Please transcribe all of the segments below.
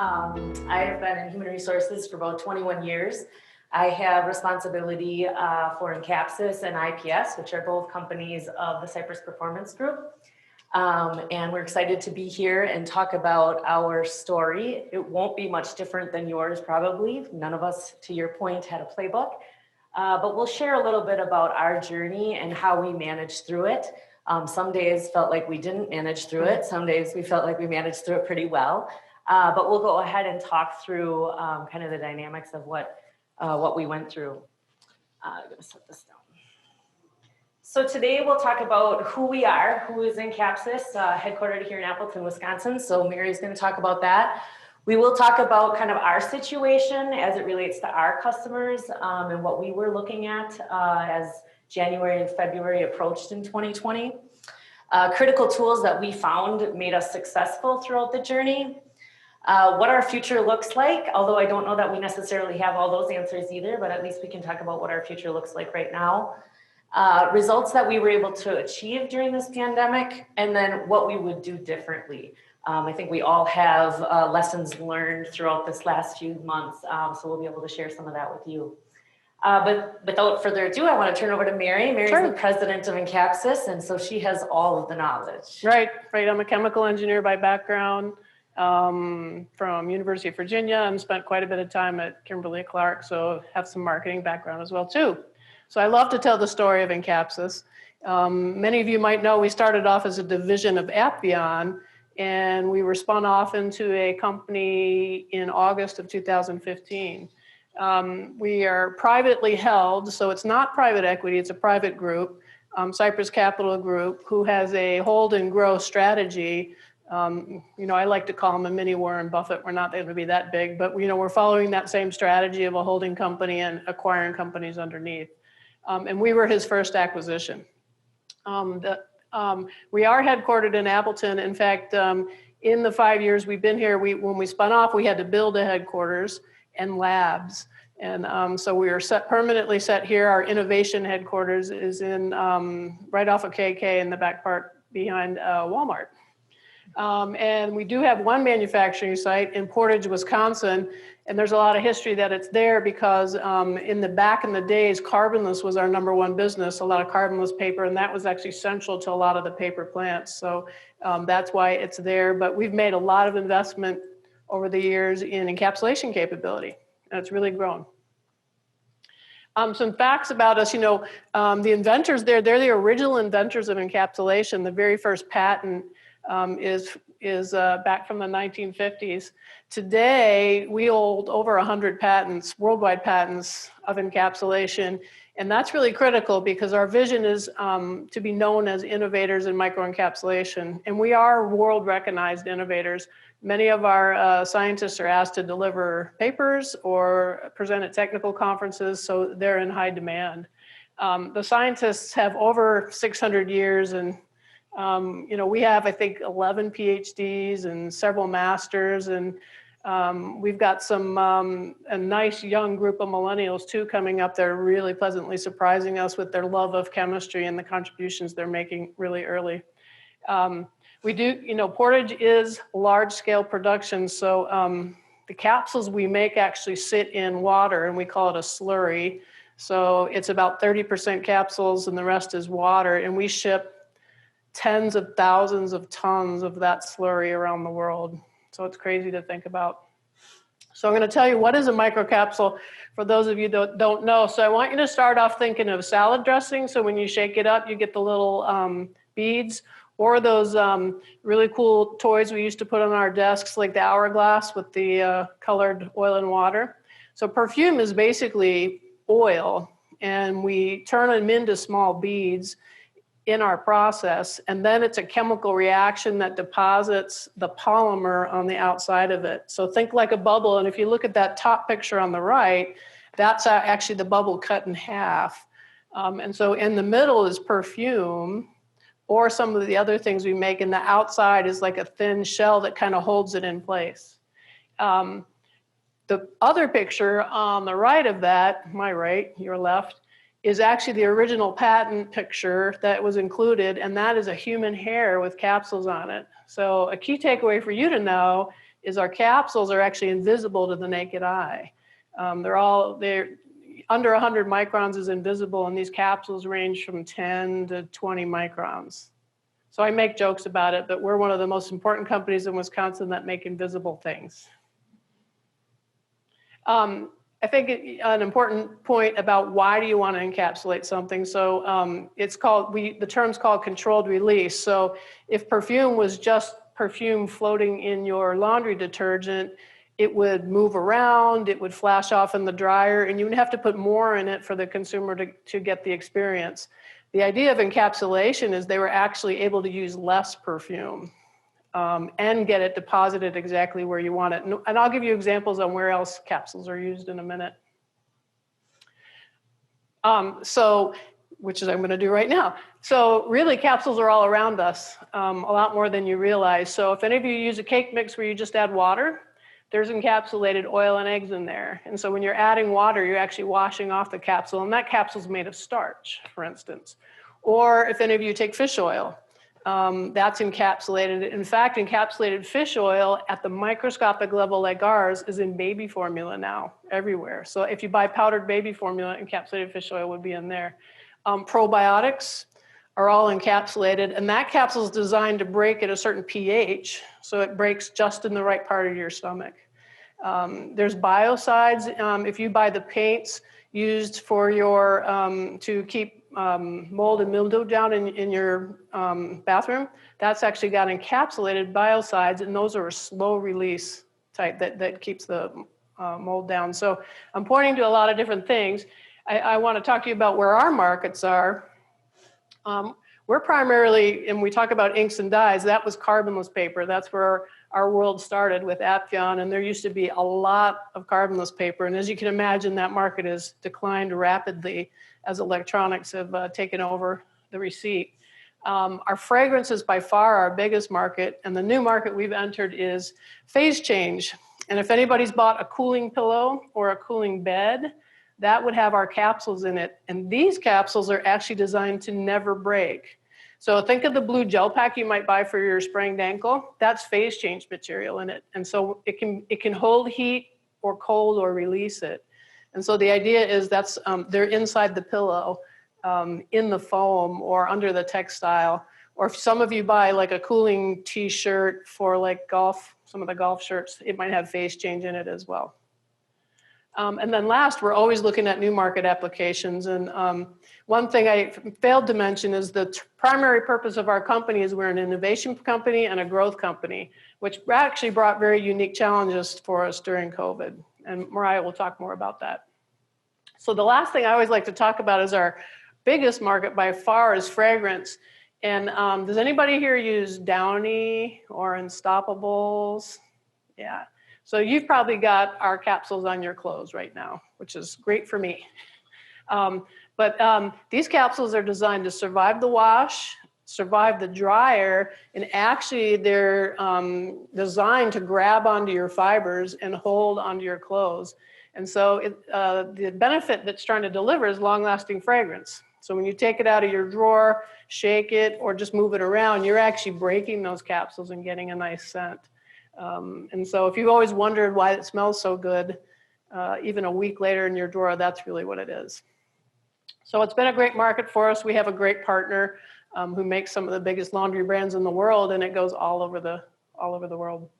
I have been in human resources for about 21 years. I have responsibility for Encapsys and IPS, which are both companies of the Cypress Performance Group. And we're excited to be here and talk about our story. It won't be much different than yours, probably. None of us, to your point, had a playbook. But we'll share a little bit about our journey and how we managed through it. Some days felt like we didn't manage through it. Some days we felt like we managed through it pretty well. But we'll go ahead and talk through kind of the dynamics of what we went through. I'm going to set this down. So today we'll talk about who we are, who is Encapsys, headquartered here in Appleton, Wisconsin. So Mary's going to talk about that. We will talk about kind of our situation as it relates to our customers and what we were looking at as January and February approached in 2020. Critical tools that we found made us successful throughout the journey. What our future looks like, although I don't know that we necessarily have all those answers either, but at least we can talk about what our future looks like right now. Results that we were able to achieve during this pandemic, and then what we would do differently. I think we all have lessons learned throughout this last few months, so we'll be able to share some of that with you. But without further ado, I want to turn over to Mary. Mary's Sure. the president of Encapsys, and so she has all of the knowledge. Right. I'm a chemical engineer by background from University of Virginia, and spent quite a bit of time at Kimberly-Clark, so have some marketing background as well too. So I love to tell the story of Encapsys. Many of you might know we started off as a division of Appian, and we were spun off into a company in August of 2015. We are privately held, so it's not private equity, it's a private group, Cypress Capital Group, who has a hold and grow strategy. I like to call them a mini Warren Buffett. We're not going to be that big, but we're following that same strategy of a holding company and acquiring companies underneath. And we were his first acquisition. We are headquartered in Appleton. In fact, in the 5 years we've been here, when we spun off, we had to build a headquarters and labs. And so we are permanently set here. Our innovation headquarters is in right off of KK in the back part behind Walmart. And we do have one manufacturing site in Portage, Wisconsin. And there's a lot of history that it's there because in the days, carbonless was our number one business, a lot of carbonless paper, and that was actually central to a lot of the paper plants. So that's why it's there. But we've made a lot of investment over the years in encapsulation capability, and it's really grown. Some facts about us, the inventors there, they're the original inventors of encapsulation. The very first patent is back from the 1950s. Today, we hold over 100 patents, worldwide patents of encapsulation. And that's really critical because our vision is to be known as innovators in microencapsulation. And we are world recognized innovators. Many of our scientists are asked to deliver papers or present at technical conferences, so they're in high demand. The scientists have over 600 years and we have, I think, 11 PhDs and several masters, and we've got a nice young group of millennials too coming up. They're really pleasantly surprising us with their love of chemistry and the contributions they're making really early. We do, Portage is large-scale production, so the capsules we make actually sit in water, and we call it a slurry. So it's about 30% capsules, and the rest is water, and we ship tens of thousands of tons of that slurry around the world. So it's crazy to think about. So I'm going to tell you what is a microcapsule for those of you that don't know. So I want you to start off thinking of salad dressing. So when you shake it up, you get the little beads, or those really cool toys we used to put on our desks, like the hourglass with the colored oil and water. So perfume is basically oil, and we turn them into small beads in our process, and then it's a chemical reaction that deposits the polymer on the outside of it. So think like a bubble, and if you look at that top picture on the right, that's actually the bubble cut in half. And so in the middle is perfume, or some of the other things we make, and the outside is like a thin shell that kind of holds it in place. The other picture on the right of that, my right, your left, is actually the original patent picture that was included, and that is a human hair with capsules on it. So a key takeaway for you to know is our capsules are actually invisible to the naked eye. They're under 100 microns is invisible, and these capsules range from 10 to 20 microns. So I make jokes about it, but we're one of the most important companies in Wisconsin that make invisible things. I think an important point about why do you want to encapsulate something. So it's called, the term's called controlled release. So if perfume was just perfume floating in your laundry detergent, it would move around, it would flash off in the dryer, and you would have to put more in it for the consumer to get the experience. The idea of encapsulation is they were actually able to use less perfume and get it deposited exactly where you want it. And I'll give you examples on where else capsules are used in a minute. Which is I'm going to do right now. So really capsules are all around us, a lot more than you realize. So if any of you use a cake mix where you just add water, there's encapsulated oil and eggs in there. And so when you're adding water, you're actually washing off the capsule, and that capsule is made of starch, for instance. Or if any of you take fish oil, that's encapsulated. In fact, encapsulated fish oil at the microscopic level like ours is in baby formula now, everywhere. So if you buy powdered baby formula, encapsulated fish oil would be in there. Probiotics are all encapsulated, and that capsule is designed to break at a certain pH, so it breaks just in the right part of your stomach. There's biocides. If you buy the paints used for your, to keep mold and mildew down in your bathroom, that's actually got encapsulated biocides, and those are a slow release type that keeps the mold down. So I'm pointing to a lot of different things. I want to talk to you about where our markets are. We're primarily, and we talk about inks and dyes, that was carbonless paper. That's where our world started with Appian, and there used to be a lot of carbonless paper. And as you can imagine, that market has declined rapidly as electronics have taken over the receipt. Our fragrance is by far our biggest market, and the new market we've entered is phase change. And if anybody's bought a cooling pillow or a cooling bed, that would have our capsules in it. And these capsules are actually designed to never break. So think of the blue gel pack you might buy for your sprained ankle. That's phase change material in it. And so it can hold heat or cold or release it. And so the idea is that's they're inside the pillow, in the foam or under the textile. Or if some of you buy like a cooling t-shirt for like golf, some of the golf shirts, it might have phase change in it as well. And then last, we're always looking at new market applications. And one thing I failed to mention is the primary purpose of our company is we're an innovation company and a growth company, which actually brought very unique challenges for us during COVID. And Myriah will talk more about that. So the last thing I always like to talk about is our biggest market by far is fragrance. And does anybody here use Downy or Unstoppables? Yeah. So you've probably got our capsules on your clothes right now, which is great for me. But these capsules are designed to survive the wash, survive the dryer, and actually they're designed to grab onto your fibers and hold onto your clothes. And so the benefit that's trying to deliver is long-lasting fragrance. So when you take it out of your drawer, shake it, or just move it around, you're actually breaking those capsules and getting a nice scent. And so if you've always wondered why it smells so good, even a week later in your drawer, that's really what it is. So it's been a great market for us. We have a great partner who makes some of the biggest laundry brands in the world, and it goes all over the world.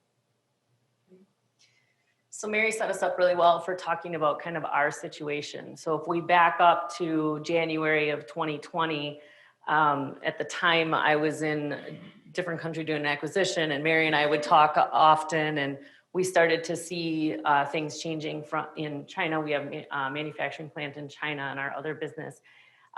So Mary set us up really well for talking about kind of our situation. So if we back up to January of 2020, at the time I was in a different country doing an acquisition, and Mary and I would talk often, and we started to see things changing in China. We have a manufacturing plant in China in our other business.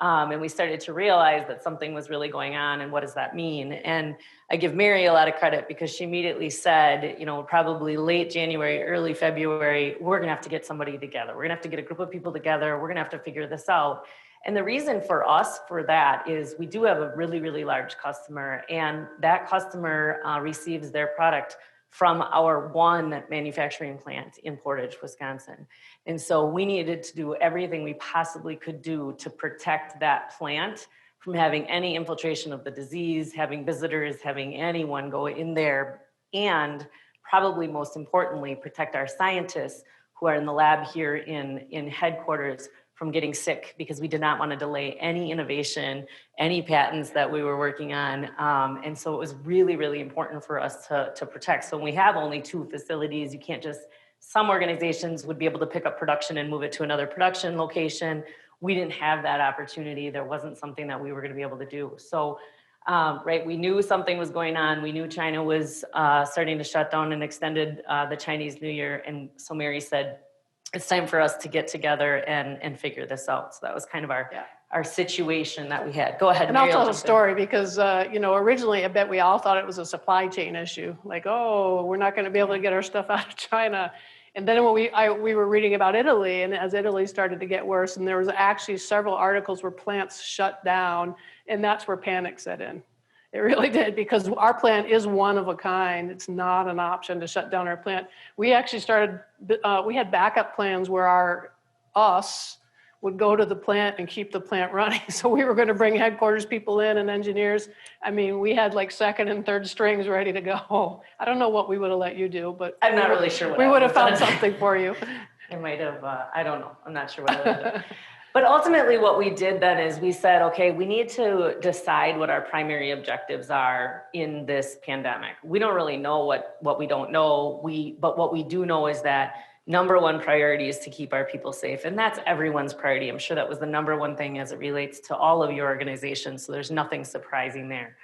And we started to realize that something was really going on, and what does that mean? And I give Mary a lot of credit because she immediately said, you know, probably late January, early February, we're gonna have to get somebody together. We're gonna have to get a group of people together. We're gonna have to figure this out. And the reason for us for that is we do have a really, really large customer, and that customer receives their product from our one manufacturing plant in Portage, Wisconsin. And so we needed to do everything we possibly could do to protect that plant from having any infiltration of the disease, having visitors, having anyone go in there, and probably most importantly, protect our scientists who are in the lab here in headquarters from getting sick, because we did not want to delay any innovation, any patents that we were working on. And so it was really, really important for us to protect. So when we have only 2 facilities, you can't just, some organizations would be able to pick up production and move it to another production location. We didn't have that opportunity. There wasn't something that we were going to be able to do. So, right, we knew something was going on. We knew China was starting to shut down and extended the Chinese New Year. And so Mary said, it's time for us to get together and figure this out. So that was kind of our situation that we had. Go ahead. And I'll tell a story because, originally I bet we all thought it was a supply chain issue. Like, oh, we're not going to be able to get our stuff out of China. And then when we were reading about Italy, and as Italy started to get worse, and there was actually several articles where plants shut down, and that's where panic set in. It really did, because our plant is one of a kind. It's not an option to shut down our plant. We actually we had backup plans where us would go to the plant and keep the plant running. So we were going to bring headquarters people in and engineers. I mean, we had like 2nd and 3rd strings ready to go. I don't know what we would have let you do, but I'm not really sure what we would have found something for you. I might have, I don't know. I'm not sure what I would have done. But ultimately what we did then is we said, okay, we need to decide what our primary objectives are in this pandemic. We don't really know what we don't know. But what we do know is that number 1 priority is to keep our people safe. And that's everyone's priority. I'm sure that was the number 1 thing as it relates to all of your organizations. So there's nothing surprising there.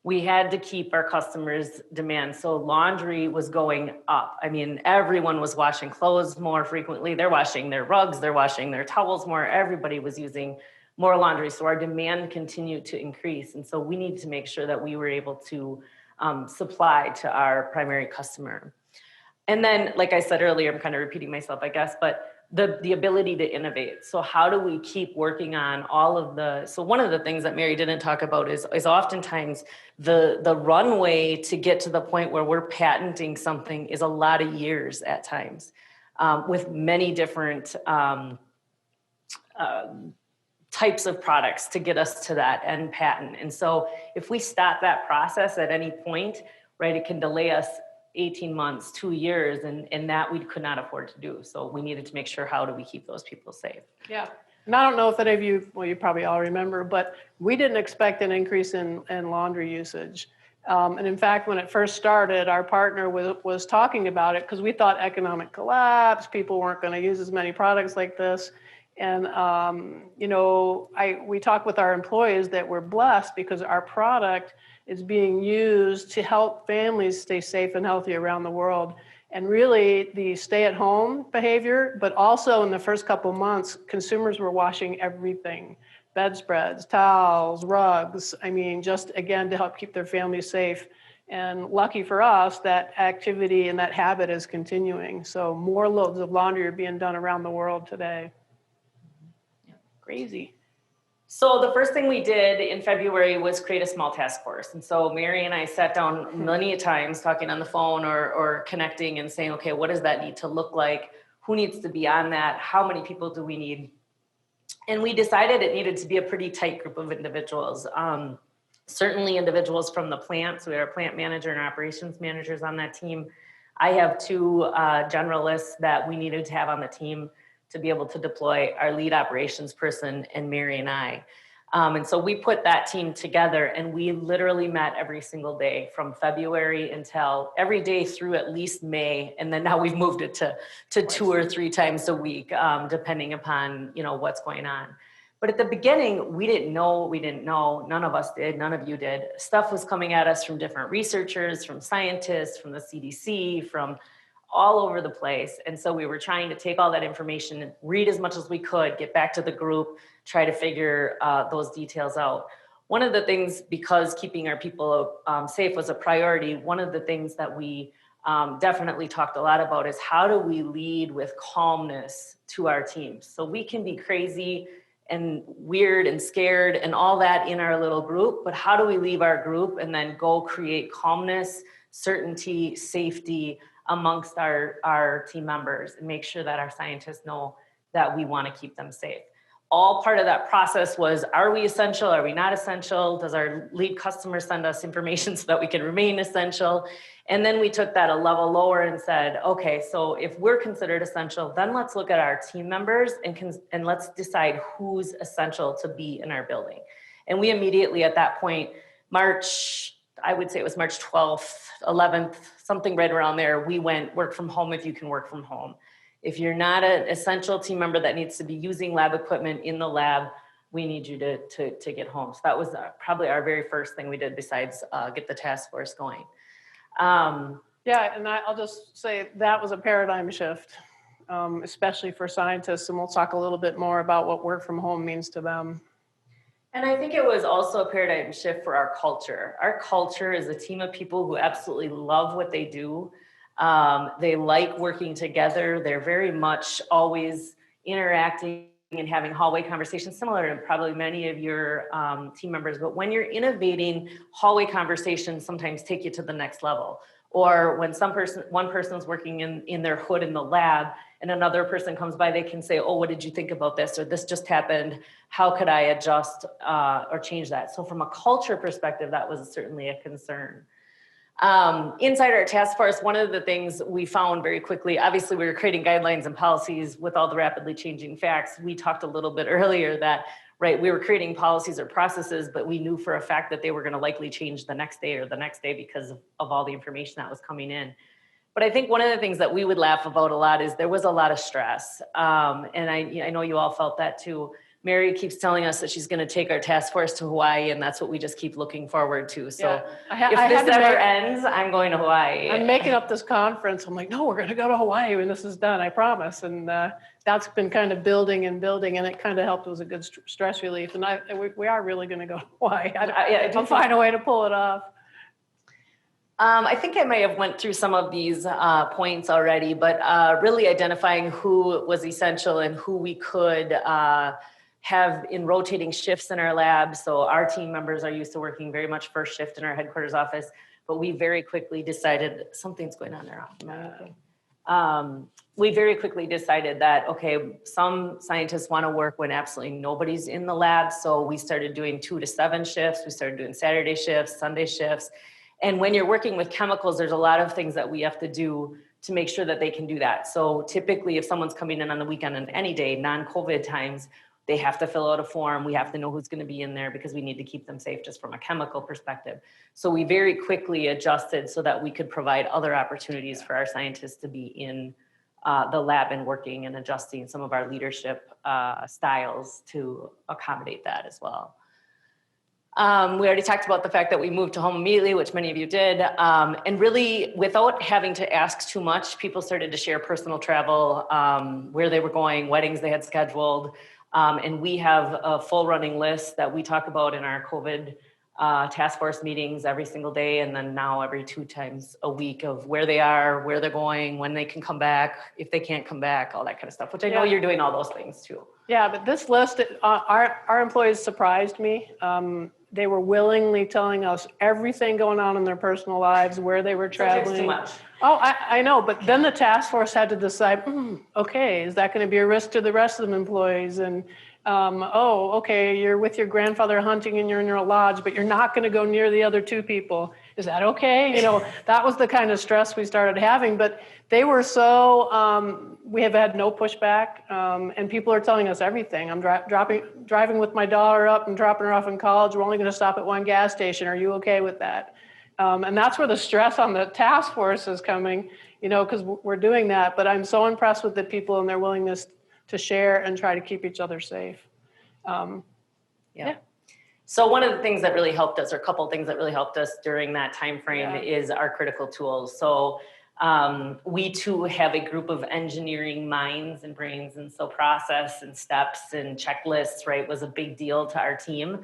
We had to keep our customers' demand. So laundry was going up. I mean, everyone was washing clothes more frequently. They're washing their rugs, they're washing their towels more. Everybody was using more laundry. So our demand continued to increase. And so we needed to make sure that we were able to supply to our primary customer. And then, like I said earlier, I'm kind of repeating myself, I guess, but the ability to innovate. So how do we keep working on all of so one of the things that Mary didn't talk about is oftentimes the runway to get to the point where we're patenting something is a lot of years at times, with many different types of products to get us to that end patent. And so if we stop that process at any point, right, it can delay us 18 months, 2 years, and that we could not afford to do. So we needed to make sure, how do we keep those people safe? Yeah. And I don't know if any of you, well, you probably all remember, but we didn't expect an increase in laundry usage. And in fact, when it first started, our partner was talking about it because we thought economic collapse, people weren't going to use as many products like this. And, we talked with our employees that we're blessed because our product is being used to help families stay safe and healthy around the world. And really the stay-at-home behavior, but also in the first couple months, consumers were washing everything, bedspreads, towels, rugs. I mean, just again, to help keep their families safe. And lucky for us, that activity and that habit is continuing. So more loads of laundry are being done around the world today. Yeah, crazy. So the first thing we did in February was create a small task force. And so Mary and I sat down many times talking on the phone or connecting and saying, okay, what does that need to look like? Who needs to be on that? How many people do we need? And we decided it needed to be a pretty tight group of individuals. Certainly individuals from the plant. So we had our plant manager and operations managers on that team. I have 2 generalists that we needed to have on the team to be able to deploy, our lead operations person and Mary and I. And so we put that team together and we literally met every single day from February until every day through at least May. And then now we've moved it to 2 or 3 times a week, depending upon, what's going on. But at the beginning, we didn't know what we didn't know. None of us did, none of you did. Stuff was coming at us from different researchers, from scientists, from the CDC, from all over the place. And so we were trying to take all that information and read as much as we could, get back to the group, try to figure those details out. One of the things, because keeping our people safe was a priority, one of the things that we definitely talked a lot about is how do we lead with calmness to our teams? So we can be crazy and weird and scared and all that in our little group, but how do we leave our group and then go create calmness, certainty, safety amongst our team members and make sure that our scientists know that we want to keep them safe. all part of that process was, are we essential? Are we not essential? Does our lead customer send us information so that we can remain essential? And then we took that a level lower and said, okay, so if we're considered essential, then let's look at our team members and let's decide who's essential to be in our building. And we immediately at that point, I would say it was March 12th, 11th, something right around there, we went work from home if you can work from home. If you're not an essential team member that needs to be using lab equipment in the lab, we need you to get home. So that was probably our very first thing we did besides get the task force going. Yeah, and I'll just say that was a paradigm shift, especially for scientists, and we'll talk a little bit more about what work from home means to them. And I think it was also a paradigm shift for our culture. Our culture is a team of people who absolutely love what they do. They like working together. They're very much always interacting and having hallway conversations, similar to probably many of your team members. But when you're innovating, hallway conversations sometimes take you to the next level. Or when one person's working in their hood in the lab and another person comes by, they can say, oh, what did you think about this? Or this just happened. How could I adjust or change that? So from a culture perspective, that was certainly a concern. Inside our task force, one of the things we found very quickly, obviously we were creating guidelines and policies with all the rapidly changing facts. We talked a little bit earlier that, right, we were creating policies or processes, but we knew for a fact that they were going to likely change the next day or the next day because of all the information that was coming in. But I think one of the things that we would laugh about a lot is there was a lot of stress. And I know you all felt that too. Mary keeps telling us that she's going to take our task force to Hawaii, and that's what we just keep looking forward to. So if this ever ends, I'm going to Hawaii. I'm making up this conference. I'm like, no, we're going to go to Hawaii when this is done, I promise. And that's been kind of building, and it kind of helped. It was a good stress relief. And we are really going to go to Hawaii. I'll find a way to pull it off. I think I may have went through some of these points already, but really identifying who was essential and who we could have in rotating shifts in our lab. So our team members are used to working very much first shift in our headquarters office, but we very quickly decided something's going on there. We very quickly decided that, okay, some scientists want to work when absolutely nobody's in the lab. So we started doing 2 to 7 shifts. We started doing Saturday shifts, Sunday shifts. And when you're working with chemicals, there's a lot of things that we have to do to make sure that they can do that. So typically if someone's coming in on the weekend and any day, non-COVID times, they have to fill out a form. We have to know who's going to be in there because we need to keep them safe just from a chemical perspective. So we very quickly adjusted so that we could provide other opportunities for our scientists to be in the lab and working and adjusting some of our leadership styles to accommodate that as well. We already talked about the fact that we moved to home immediately, which many of you did. And really, without having to ask too much, people started to share personal travel, where they were going, weddings they had scheduled. And we have a full running list that we talk about in our COVID task force meetings every single day. And then now every 2 times a week of where they are, where they're going, when they can come back, if they can't come back, all that kind of stuff, which I know you're doing all those things too. Yeah, but this list, our employees surprised me. They were willingly telling us everything going on in their personal lives, where they were traveling. Too much. Oh, I know, but then the task force had to decide, okay, is that going to be a risk to the rest of the employees? And, okay, you're with your grandfather hunting and you're in your lodge, but you're not going to go near the other 2 people. Is that okay? You know, that was the kind of stress we started having, but they were so, we have had no pushback, and people are telling us everything. I'm driving with my daughter up and dropping her off in college. We're only going to stop at 1 gas station. Are you okay with that? And that's where the stress on the task force is coming, you know, because we're doing that. But I'm so impressed with the people and their willingness to share and try to keep each other safe. Yeah. So one of the things that really helped us, or a couple of things that really helped us during that time frame, is our critical tools. So we too have a group of engineering minds and brains, and so process and steps and checklists, right, was a big deal to our team.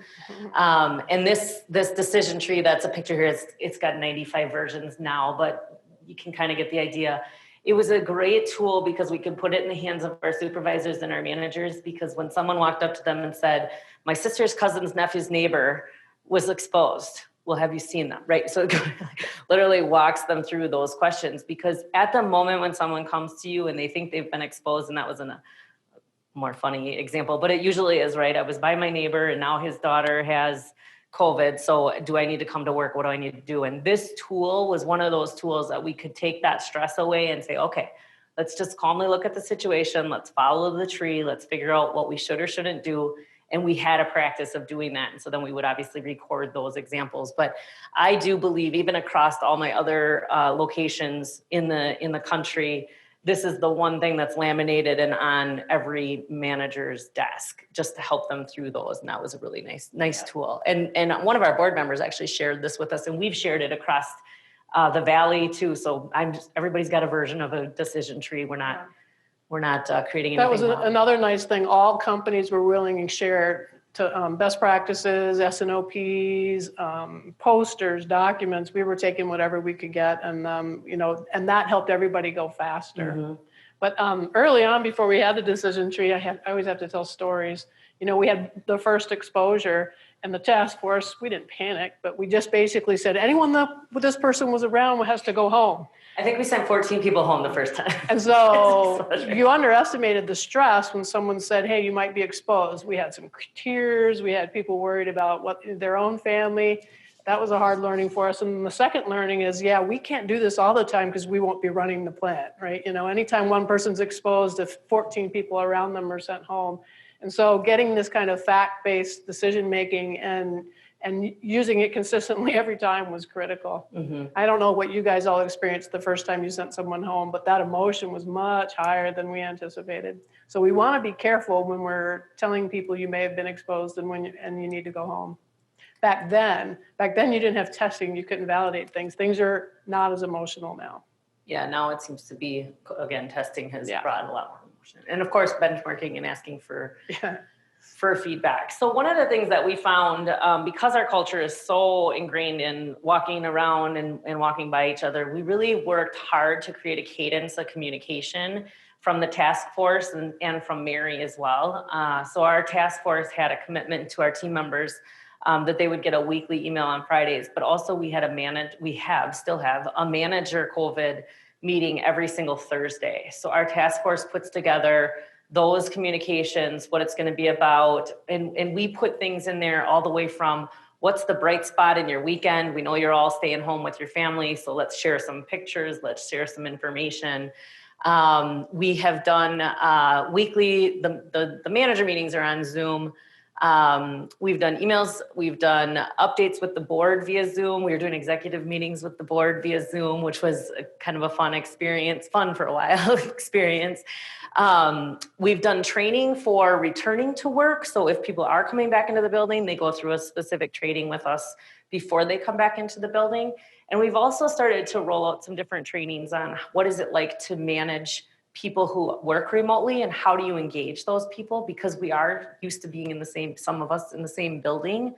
And this decision tree, that's a picture here, it's got 95 versions now, but you can kind of get the idea. It was a great tool because we could put it in the hands of our supervisors and our managers, because when someone walked up to them and said, my sister's cousin's nephew's neighbor was exposed, well, have you seen them, right? So it literally walks them through those questions, because at the moment when someone comes to you and they think they've been exposed and that was more funny example, but it usually is, right? I was by my neighbor and now his daughter has COVID. So do I need to come to work? What do I need to do? And this tool was one of those tools that we could take that stress away and say, okay, let's just calmly look at the situation. Let's follow the tree. Let's figure out what we should or shouldn't do. And we had a practice of doing that. And so then we would obviously record those examples. But I do believe, even across all my other locations in the country, this is the one thing that's laminated and on every manager's desk, just to help them through those. And that was a really nice tool. And one of our board members actually shared this with us, and we've shared it across the valley too. So everybody's got a version of a decision tree. We're not creating anything. That was another nice thing. All companies were willing to share to best practices, S&OPs, posters, documents. We were taking whatever we could get, and and that helped everybody go faster. Mm-hmm. But early on, before we had the decision tree, I always have to tell stories. We had the first exposure, and the task force, we didn't panic, but we just basically said, anyone that this person was around has to go home. I think we sent 14 people home the first time. And so you underestimated the stress when someone said, hey, you might be exposed. We had some tears. We had people worried about their own family. That was a hard learning for us. And the second learning is, we can't do this all the time because we won't be running the plant, right? Anytime one person's exposed, if 14 people around them are sent home. And so getting this kind of fact-based decision-making and using it consistently every time was critical. Mm-hmm. I don't know what you guys all experienced the first time you sent someone home, but that emotion was much higher than we anticipated. So we want to be careful when we're telling people you may have been exposed and you need to go home. Back then you didn't have testing, you couldn't validate things. Things are not as emotional now. Yeah, now it seems to be, again, testing has brought a lot more emotion. And of course, benchmarking and asking for feedback. So one of the things that we found, because our culture is so ingrained in walking around and walking by each other, we really worked hard to create a cadence of communication from the task force and from Mary as well. So our task force had a commitment to our team members that they would get a weekly email on Fridays, but also we still have a manager COVID meeting every single Thursday. So our task force puts together those communications, what it's going to be about. And we put things in there all the way from what's the bright spot in your weekend. We know you're all staying home with your family, so let's share some pictures, let's share some information. We have done weekly, the manager meetings are on Zoom. We've done emails, we've done updates with the board via Zoom. We were doing executive meetings with the board via Zoom, which was kind of a fun experience, fun for a while experience. We've done training for returning to work. So if people are coming back into the building, they go through a specific training with us before they come back into the building. And we've also started to roll out some different trainings on what is it like to manage people who work remotely and how do you engage those people, because we are used to being some of us in the same building.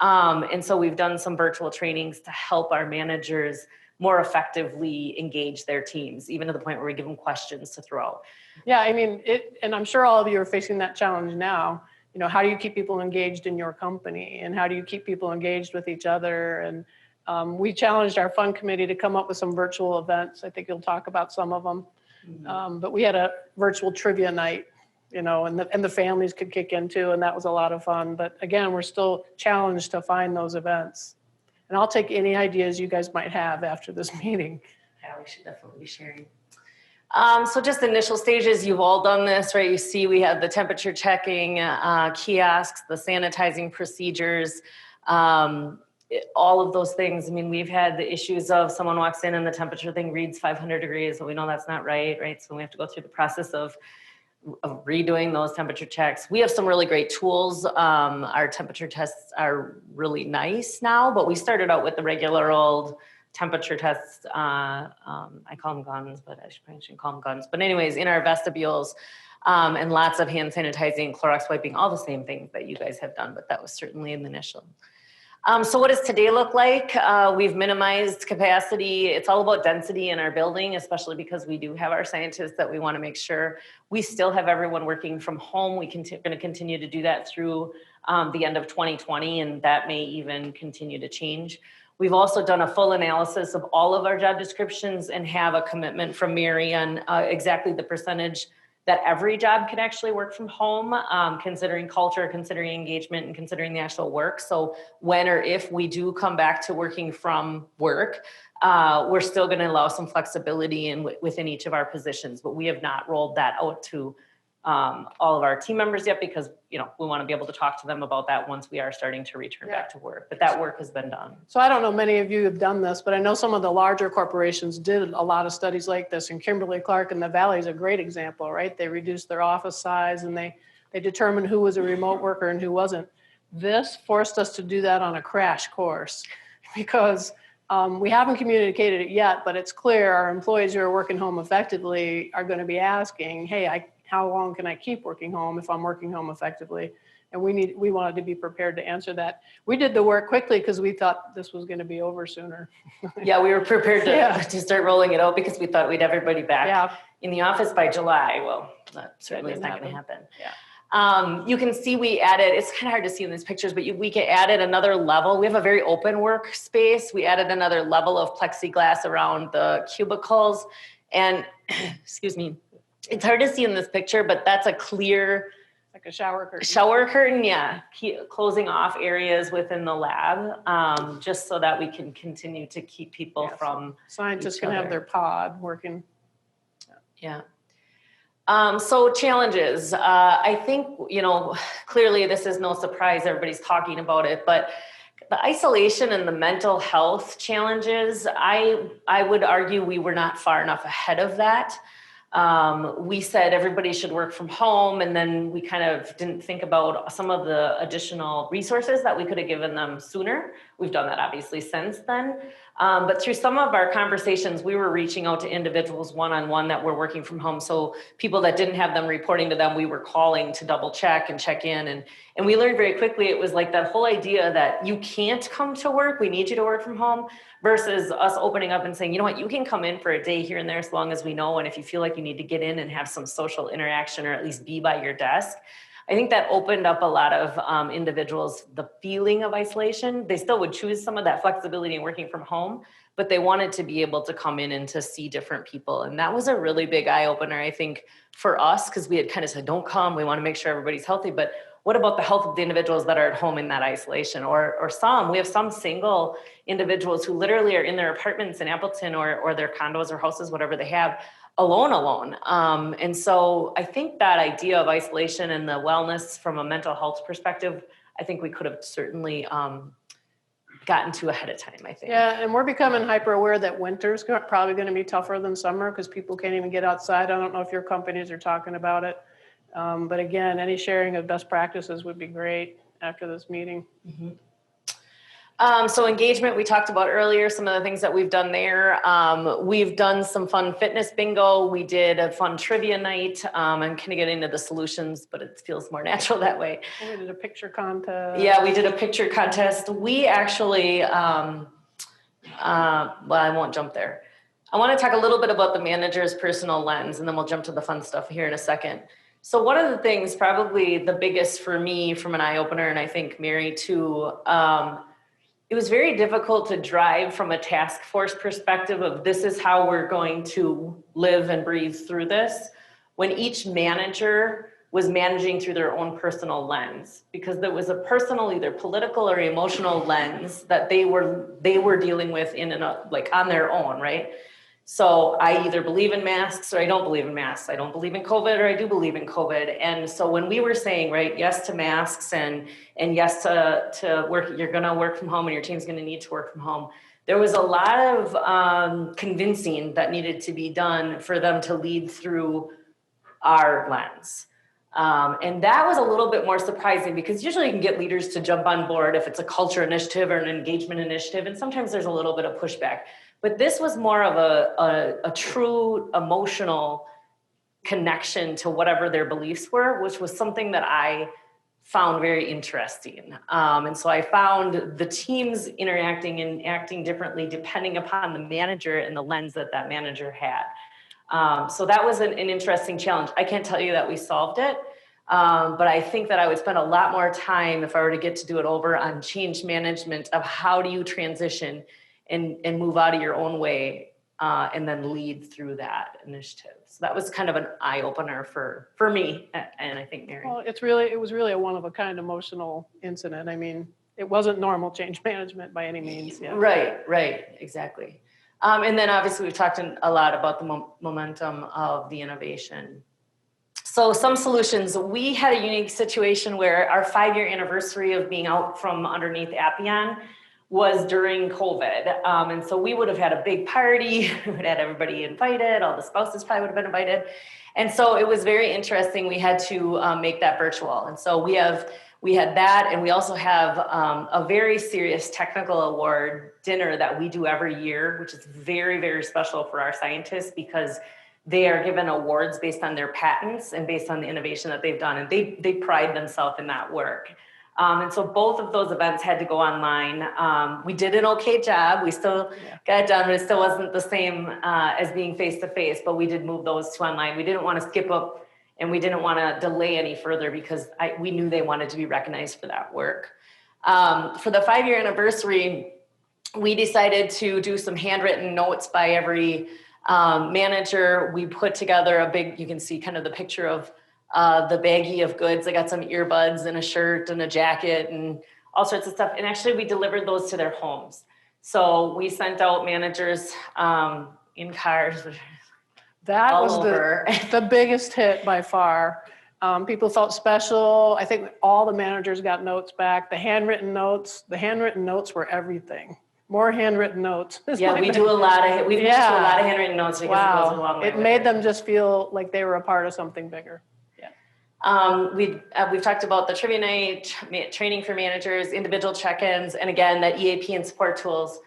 And so we've done some virtual trainings to help our managers more effectively engage their teams, even to the point where we give them questions to throw out. Yeah, I mean, and I'm sure all of you are facing that challenge now. How do you keep people engaged in your company, and how do you keep people engaged with each other? And we challenged our fund committee to come up with some virtual events. I think you'll talk about some of them. Mm-hmm. But we had a virtual trivia night, and the families could kick into, and that was a lot of fun. But again, we're still challenged to find those events. And I'll take any ideas you guys might have after this meeting. Yeah, we should definitely be sharing. So just initial stages, you've all done this, right? You see we have the temperature checking kiosks, the sanitizing procedures, all of those things. I mean, we've had the issues of someone walks in and the temperature thing reads 500 degrees, but we know that's not right? So we have to go through the process of redoing those temperature checks. We have some really great tools. Our temperature tests are really nice now, but we started out with the regular old temperature tests. I call them guns, but I probably shouldn't call them guns. But anyways, in our vestibules, and lots of hand sanitizing, Clorox wiping, all the same things that you guys have done, but that was certainly in the initial. So what does today look like? We've minimized capacity. It's all about density in our building, especially because we do have our scientists that we want to make sure we still have everyone working from home. We're going to continue to do that through the end of 2020, and that may even continue to change. We've also done a full analysis of all of our job descriptions and have a commitment from Mary on exactly the percentage that every job can actually work from home, considering culture, considering engagement, and considering the actual work. So when or if we do come back to working from work, we're still going to allow some flexibility within each of our positions, but we have not rolled that out to all of our team members yet, because we want to be able to talk to them about that once we are starting to return back to work. But that work has been done. So I don't know, many of you have done this, but I know some of the larger corporations did a lot of studies like this, and Kimberly-Clark in the Valley is a great example, right? They reduced their office size and they determined who was a remote worker and who wasn't. This forced us to do that on a crash course, because we haven't communicated it yet, but it's clear our employees who are working home effectively are going to be asking, hey, how long can I keep working home if I'm working home effectively? And we wanted to be prepared to answer that. We did the work quickly because we thought this was going to be over sooner. Yeah, we were prepared to start rolling it out because we thought we'd have everybody back in the office by July. Well, that certainly is not going to happen. Yeah. You can see we added, it's kind of hard to see in these pictures, but we added another level. We have a very open workspace. We added another level of plexiglass around the cubicles. And excuse me, it's hard to see in this picture, but that's a clear, like a shower curtain. Shower curtain, yeah. Closing off areas within the lab, just so that we can continue to keep people from scientists can have their pod working. Yeah. So challenges. I think, clearly this is no surprise. Everybody's talking about it, but the isolation and the mental health challenges, I would argue we were not far enough ahead of that. We said everybody should work from home, and then we kind of didn't think about some of the additional resources that we could have given them sooner. We've done that obviously since then. But through some of our conversations, we were reaching out to individuals one-on-one that were working from home. So people that didn't have them reporting to them, we were calling to double check and check in. And we learned very quickly, it was like that whole idea that you can't come to work, we need you to work from home, versus us opening up and saying, you know what, you can come in for a day here and there as long as we know. And if you feel like you need to get in and have some social interaction or at least be by your desk, I think that opened up a lot of individuals, the feeling of isolation. They still would choose some of that flexibility in working from home, but they wanted to be able to come in and to see different people. And that was a really big eye opener, I think, for us, because we had kind of said, don't come, we want to make sure everybody's healthy. But what about the health of the individuals that are at home in that isolation? Or we have some single individuals who literally are in their apartments in Appleton or their condos or houses, whatever they have, alone. And so I think that idea of isolation and the wellness from a mental health perspective, I think we could have certainly gotten to ahead of time, I think. Yeah, and we're becoming hyper aware that winter's probably going to be tougher than summer because people can't even get outside. I don't know if your companies are talking about it. But again, any sharing of best practices would be great after this meeting. Mm-hmm. So engagement, we talked about earlier, some of the things that we've done there. We've done some fun fitness bingo. We did a fun trivia night. I'm kind of getting into the solutions, but it feels more natural that way. And we did a picture contest. Yeah, we did a picture contest. We actually, well, I won't jump there. I want to talk a little bit about the manager's personal lens, and then we'll jump to the fun stuff here in a second. So one of the things, probably the biggest for me from an eye opener, and I think Mary too, it was very difficult to drive from a task force perspective of this is how we're going to live and breathe through this, when each manager was managing through their own personal lens, because there was a personal, either political or emotional lens that they were dealing with like on their own, right? So I either believe in masks or I don't believe in masks. I don't believe in COVID or I do believe in COVID. And so when we were saying, right, yes to masks and yes to work, you're going to work from home and your team's going to need to work from home, there was a lot of convincing that needed to be done for them to lead through our lens. And that was a little bit more surprising because usually you can get leaders to jump on board if it's a culture initiative or an engagement initiative. And sometimes there's a little bit of pushback. But this was more of a true emotional connection to whatever their beliefs were, which was something that I found very interesting. And so I found the teams interacting and acting differently depending upon the manager and the lens that manager had. So that was an interesting challenge. I can't tell you that we solved it, but I think that I would spend a lot more time if I were to get to do it over on change management of how do you transition and move out of your own way and then lead through that initiative. So that was kind of an eye opener for me, and I think Mary. Well, it was really a one of a kind emotional incident. I mean, it wasn't normal change management by any means. Yeah. Right, exactly. And then obviously we've talked a lot about the momentum of the innovation. So some solutions, we had a unique situation where our 5-year anniversary of being out from underneath Appian was during COVID. And so we would have had a big party, we would have had everybody invited, all the spouses probably would have been invited. And so it was very interesting. We had to make that virtual. And so we had that, and we also have a very serious technical award dinner that we do every year, which is very, very special for our scientists because they are given awards based on their patents and based on the innovation that they've done. And they pride themselves in that work. And so both of those events had to go online. We did an okay job. We still got it done, but it still wasn't the same as being face-to-face, but we did move those to online. We didn't want to skip up and we didn't want to delay any further because we knew they wanted to be recognized for that work. For the 5-year anniversary, we decided to do some handwritten notes by every manager. We put together a big, you can see kind of the picture of the baggie of goods. I got some earbuds and a shirt and a jacket and all sorts of stuff. And actually we delivered those to their homes. So we sent out managers in cars. That was the biggest hit by far. People felt special. I think all the managers got notes back. The handwritten notes were everything. More handwritten notes. Yeah, we do a lot of, we've do a lot of handwritten notes because it goes a long way. It made them just feel like they were a part of something bigger. Yeah. We've talked about the trivia night, training for managers, individual check-ins, and again, that EAP and support tools.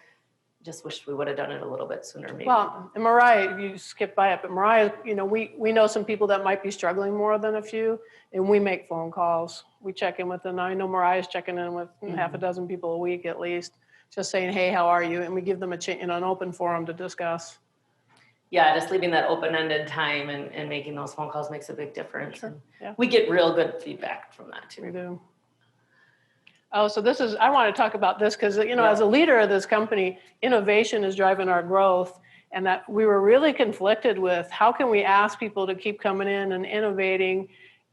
Just wish we would have done it a little bit sooner, maybe. Well, and Myriah, you skipped by it, but Myriah, we know some people that might be struggling more than a few, and we make phone calls. We check in with them. I know Mariah's checking in with half a dozen people a week at least, just saying, hey, how are you? And we give them an open forum to discuss. Yeah, just leaving that open-ended time and making those phone calls makes a big difference. Sure. Yeah. We get real good feedback from that too. We do. Oh, so I want to talk about this because, as a leader of this company, innovation is driving our growth, and that we were really conflicted with how can we ask people to keep coming in and innovating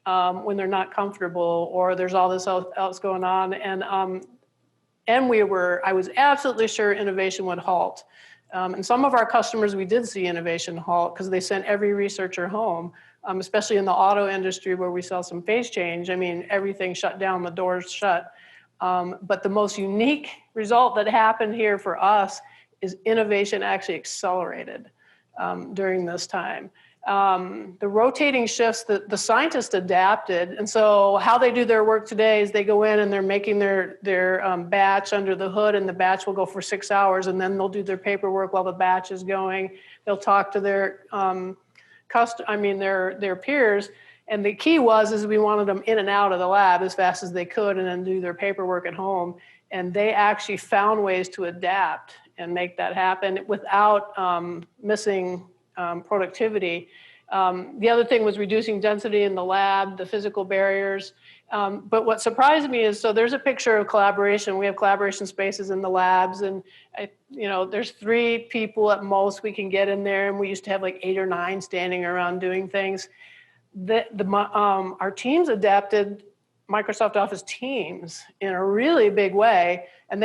when they're not comfortable or there's all this else going on. And I was absolutely sure innovation would halt. And some of our customers, we did see innovation halt because they sent every researcher home, especially in the auto industry where we sell some phase change. I mean, everything shut down, the doors shut. But the most unique result that happened here for us is innovation actually accelerated during this time. The rotating shifts, the scientists adapted. And so how they do their work today is they go in and they're making their batch under the hood, and the batch will go for 6 hours, and then they'll do their paperwork while the batch is going. They'll talk to their their peers. And the key is we wanted them in and out of the lab as fast as they could and then do their paperwork at home. And they actually found ways to adapt and make that happen without missing productivity. The other thing was reducing density in the lab, the physical barriers. But what surprised me is, so there's a picture of collaboration. We have collaboration spaces in the labs, and there's 3 people at most we can get in there. And we used to have like 8 or 9 standing around doing things. Our teams adapted Microsoft Office Teams in a really big way, and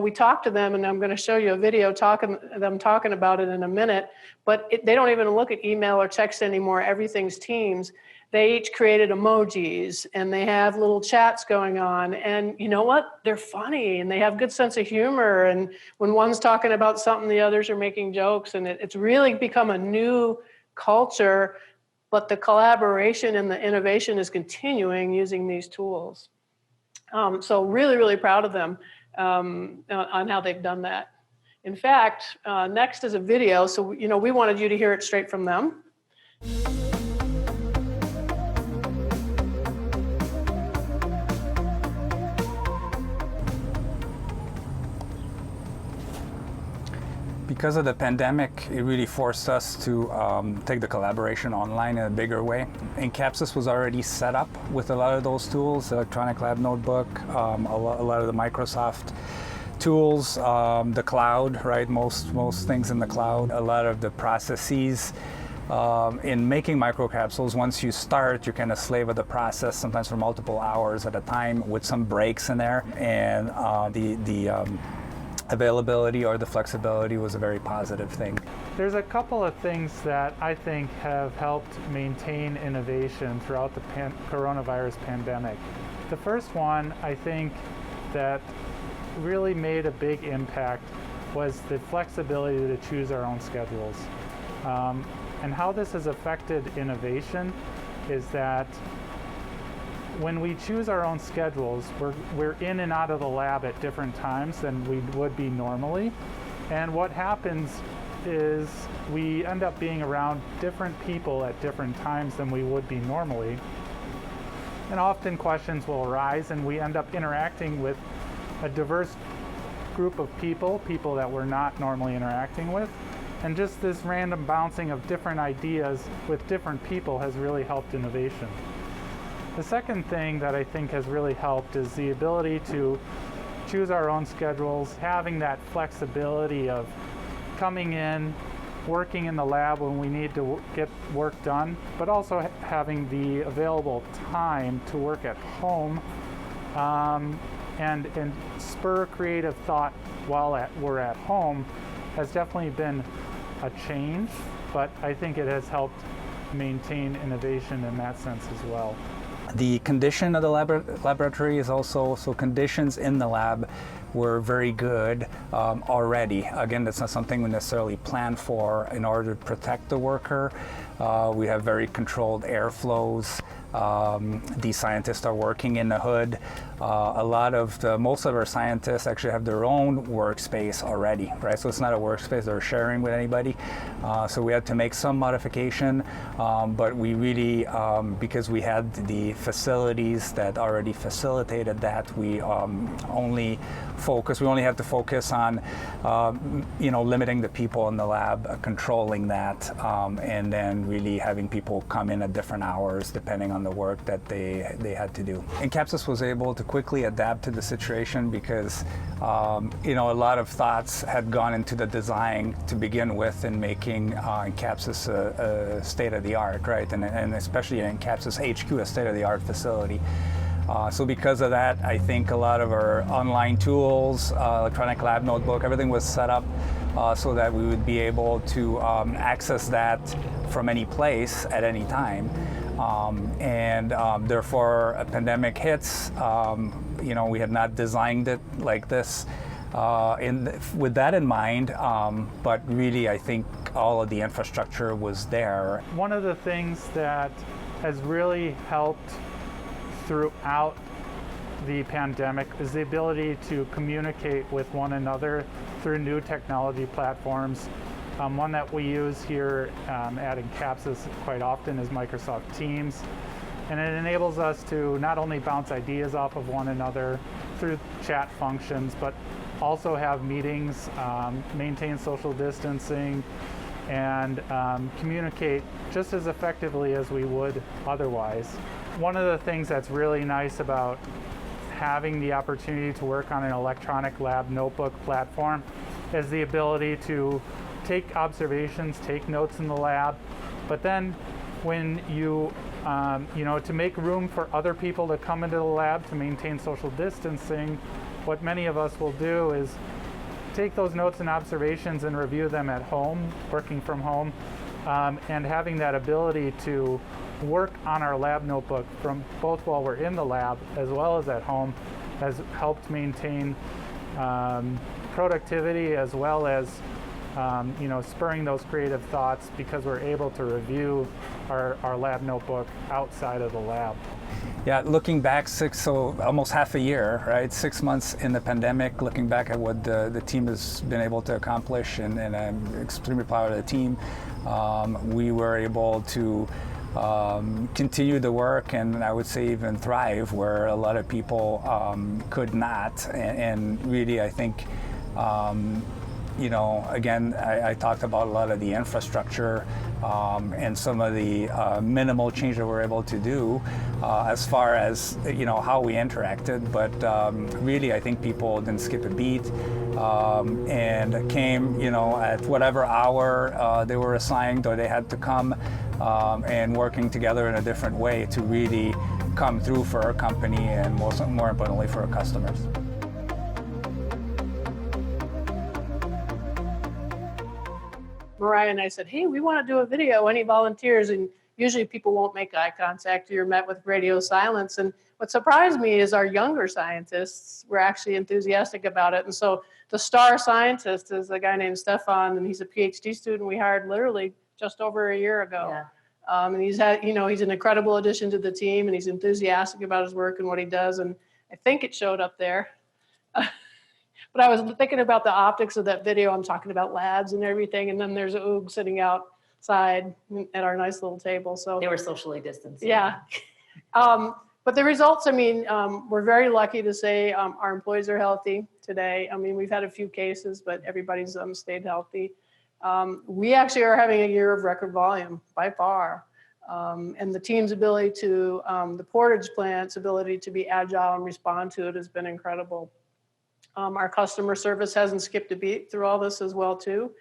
we talked to them, and I'm going to show you a video talking about it in a minute. But they don't even look at email or text anymore. Everything's Teams. They each created emojis, and they have little chats going on. And you know what? They're funny, and they have good sense of humor. And when one's talking about something, the others are making jokes, and it's really become a new culture. But the collaboration and the innovation is continuing using these tools. So really, really proud of them on how they've done that. In fact, next is a video. So, we wanted you to hear it straight from them. Because of the pandemic, it really forced us to take the collaboration online in a bigger way. Incapsys was already set up with a lot of those tools, Electronic Lab Notebook, a lot of the Microsoft tools, the cloud, right? Most things in the cloud. A lot of the processes in making microcapsules, once you start, you're kind of slave of the process, sometimes for multiple hours at a time with some breaks in there. And the availability or the flexibility was a very positive thing. There's a couple of things that I think have helped maintain innovation throughout the coronavirus pandemic. The first one, I think, that really made a big impact was the flexibility to choose our own schedules. And how this has affected innovation is that when we choose our own schedules, we're in and out of the lab at different times than we would be normally. And what happens is we end up being around different people at different times than we would be normally. And often questions will arise and we end up interacting with a diverse group of people that we're not normally interacting with. And just this random bouncing of different ideas with different people has really helped innovation. The second thing that I think has really helped is the ability to choose our own schedules, having that flexibility of coming in, working in the lab when we need to get work done, but also having the available time to work at home and spur creative thought while we're at home has definitely been a change, but I think it has helped maintain innovation in that sense as well. The condition of the laboratory is also, so conditions in the lab were very good already. Again, that's not something we necessarily plan for in order to protect the worker. We have very controlled airflows. These scientists are working in the hood. Most of our scientists actually have their own workspace already, right? So it's not a workspace they're sharing with anybody. So we had to make some modification, but we really, because we had the facilities that already facilitated that, we only have to focus on, limiting the people in the lab, controlling that, and then really having people come in at different hours depending on the work that they had to do. And Capsys was able to quickly adapt to the situation because, a lot of thoughts had gone into the design to begin with in making Capsys a state-of-the-art, right? And especially in Capsys HQ, a state-of-the-art facility. So because of that, I think a lot of our online tools, electronic lab notebook, everything was set up so that we would be able to access that from any place at any time. Therefore, a pandemic hits. We had not designed it like this with that in mind, but really I think all of the infrastructure was there. One of the things that has really helped throughout the pandemic is the ability to communicate with one another through new technology platforms. One that we use here at Capsys quite often is Microsoft Teams, and it enables us to not only bounce ideas off of one another through chat functions, but also have meetings, maintain social distancing, and communicate just as effectively as we would otherwise. One of the things that's really nice about having the opportunity to work on an electronic lab notebook platform is the ability to take observations, take notes in the lab, but then when to make room for other people to come into the lab to maintain social distancing, what many of us will do is take those notes and observations and review them at home, working from home, and having that ability to work on our lab notebook from both while we're in the lab as well as at home has helped maintain productivity as well as spurring those creative thoughts because we're able to review our lab notebook outside of the lab. Yeah, looking back almost half a year, right? 6 months in the pandemic, looking back at what the team has been able to accomplish, and I'm extremely proud of the team. We were able to continue the work, and I would say even thrive where a lot of people could not. And really, I think again, I talked about a lot of the infrastructure and some of the minimal change that we're able to do as far as, how we interacted. But really, I think people didn't skip a beat and came, at whatever hour they were assigned or they had to come, and working together in a different way to really come through for our company and more importantly for our customers. Myriah and I said, hey, we want to do a video. Any volunteers? And usually people won't make eye contact. You're met with radio silence. And what surprised me is our younger scientists were actually enthusiastic about it. And so the star scientist is a guy named Stefan, and he's a PhD student we hired literally just over a year ago. Yeah. And he's an incredible addition to the team, and he's enthusiastic about his work and what he does. And I think it showed up there. But I was thinking about the optics of that video. I'm talking about labs and everything. And then there's Oog sitting outside at our nice little table. So They were socially distanced. yeah. But the results, we're very lucky to say our employees are healthy today. We've had a few cases, but everybody's stayed healthy. We actually are having a year of record volume by far. And the team's ability to, the Portage plant's ability to be agile and respond to it has been incredible. Our customer service hasn't skipped a beat through all this as well too.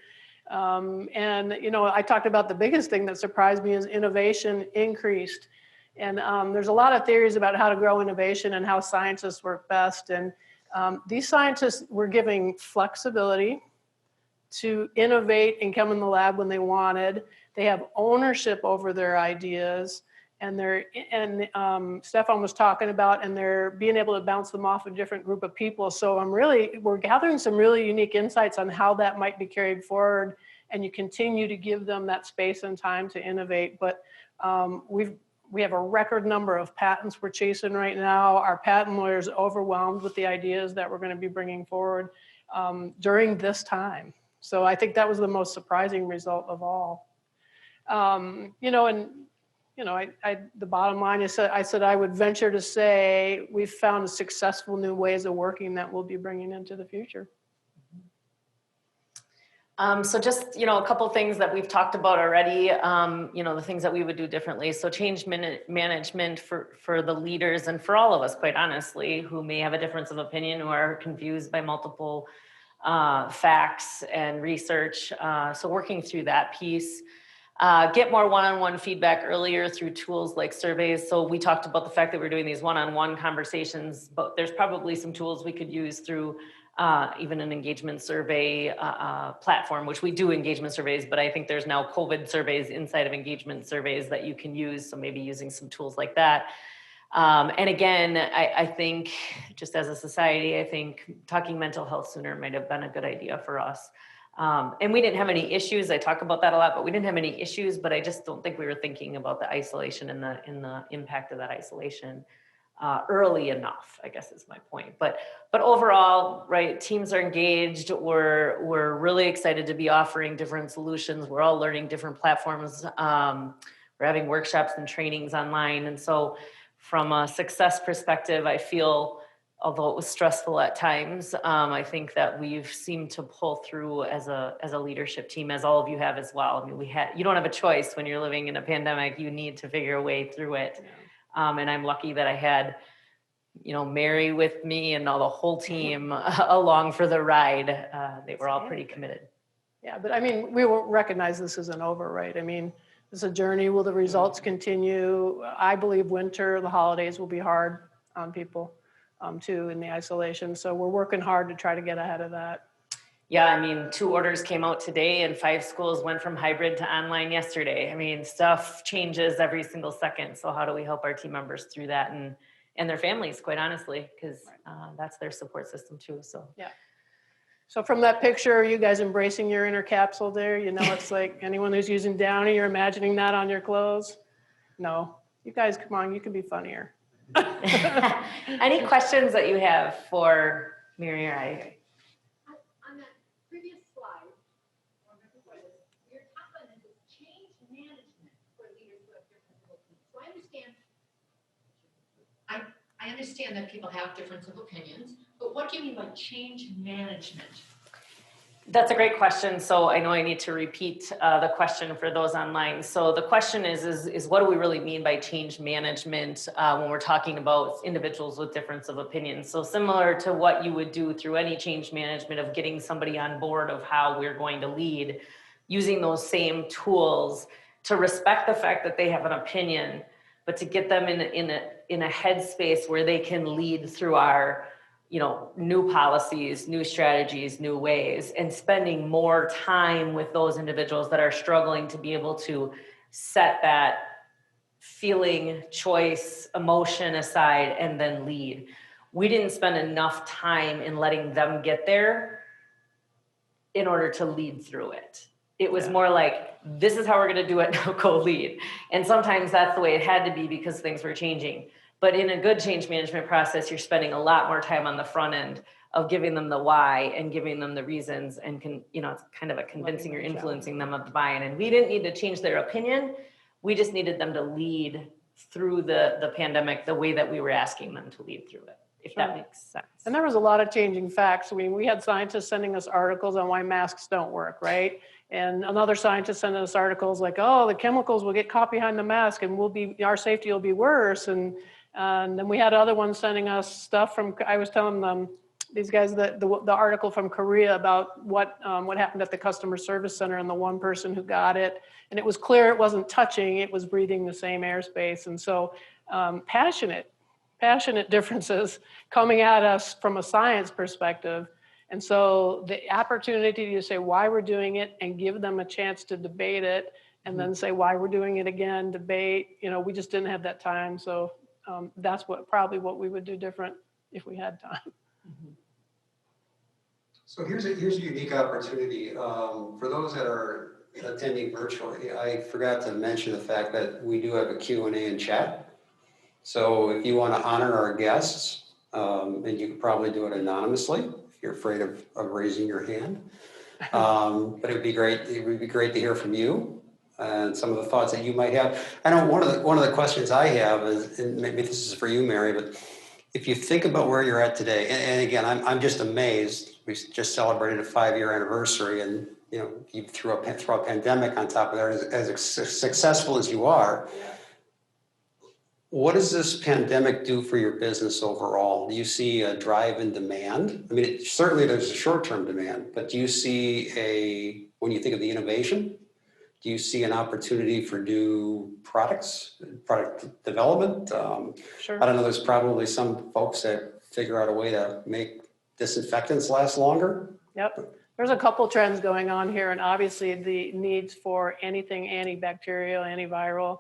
I talked about the biggest thing that surprised me is innovation increased. And there's a lot of theories about how to grow innovation and how scientists work best. And these scientists were giving flexibility to innovate and come in the lab when they wanted. They have ownership over their ideas. And Stefan was talking about, and they're being able to bounce them off a different group of people. So we're gathering some really unique insights on how that might be carried forward, and you continue to give them that space and time to innovate. But we have a record number of patents we're chasing right now. Our patent lawyers are overwhelmed with the ideas that we're going to be bringing forward during this time. So I think that was the most surprising result of all. The bottom line is, I said I would venture to say we've found successful new ways of working that we'll be bringing into the future. So just, a couple things that we've talked about already, the things that we would do differently. So change management for the leaders and for all of us, quite honestly, who may have a difference of opinion, who are confused by multiple facts and research. So working through that piece. Get more one-on-one feedback earlier through tools like surveys. So we talked about the fact that we're doing these one-on-one conversations, but there's probably some tools we could use through even an engagement survey platform, which we do engagement surveys, but I think there's now COVID surveys inside of engagement surveys that you can use. So maybe using some tools like that. And again, I think just as a society, I think talking mental health sooner might have been a good idea for us. And we didn't have any issues. I talk about that a lot, but we didn't have any issues, but I just don't think we were thinking about the isolation and the impact of that isolation early enough, I guess is my point. But overall, right, teams are engaged. We're really excited to be offering different solutions. We're all learning different platforms. We're having workshops and trainings online. And so from a success perspective, I feel, although it was stressful at times, I think that we've seemed to pull through as a leadership team, as all of you have as well. You don't have a choice when you're living in a pandemic. You need to figure a way through it. And I'm lucky that I had, Mary with me and all the whole team along for the ride. They were all pretty committed. Yeah, but we will recognize this isn't over, right? It's a journey. Will the results continue? I believe winter, the holidays will be hard on people. Too, in the isolation. So we're working hard to try to get ahead of that. Yeah, 2 orders came out today and 5 schools went from hybrid to online yesterday. Stuff changes every single second. So how do we help our team members through that and their families, quite honestly, because that's their support system too. So yeah. So from that picture, you guys embracing your inner capsule there, it's like anyone who's using Downy, you're imagining that on your clothes. No, you guys, come on, you can be funnier. Any questions that you have for Myriah? On that previous slide, your top one is change management for leaders who have different opinions. So I understand that people have difference of opinions, but what do you mean by change management? That's a great question. So I know I need to repeat the question for those online. So the question is what do we really mean by change management when we're talking about individuals with difference of opinion? So similar to what you would do through any change management of getting somebody on board of how we're going to lead, using those same tools to respect the fact that they have an opinion, but to get them in a headspace where they can lead through our new policies, new strategies, new ways, and spending more time with those individuals that are struggling to be able to set that feeling, choice, emotion aside and then lead. We didn't spend enough time in letting them get there in order to lead through it. It was more like, this is how we're going to do it, now go lead. And sometimes that's the way it had to be because things were changing. But in a good change management process, you're spending a lot more time on the front end of giving them the why and giving them the reasons and it's kind of a convincing or influencing them of the buy-in. And we didn't need to change their opinion. We just needed them to lead through the pandemic the way that we were asking them to lead through it, if that makes sense. And there was a lot of changing facts. I mean, we had scientists sending us articles on why masks don't work, right? And another scientist sending us articles like, oh, the chemicals will get caught behind the mask and our safety will be worse. And then we had other ones sending us stuff from, I was telling them, these guys, the article from Korea about what happened at the customer service center and the one person who got it. And it was clear it wasn't touching, it was breathing the same airspace. And so passionate differences coming at us from a science perspective. And so the opportunity to say why we're doing it and give them a chance to debate it and then say why we're doing it again, debate, we just didn't have that time. So that's probably what we would do different if we had time. So here's a unique opportunity for those that are attending virtually. I forgot to mention the fact that we do have a Q&A and chat. So if you want to honor our guests, and you can probably do it anonymously if you're afraid of raising your hand. But it would be great to hear from you and some of the thoughts that you might have. I know one of the questions I have is, and maybe this is for you, Mary, but if you think about where you're at today, and again, I'm just amazed. We just celebrated a 5-year anniversary, and you threw a pandemic on top of that. As successful as you are, what does this pandemic do for your business overall? Do you see a drive in demand? I mean, certainly there's a short-term demand, but do you see when you think of the innovation, do you see an opportunity for new products, product development? Sure. I don't know, there's probably some folks that figure out a way to make disinfectants last longer. Yep. There's a couple trends going on here, and obviously the needs for anything antibacterial, antiviral.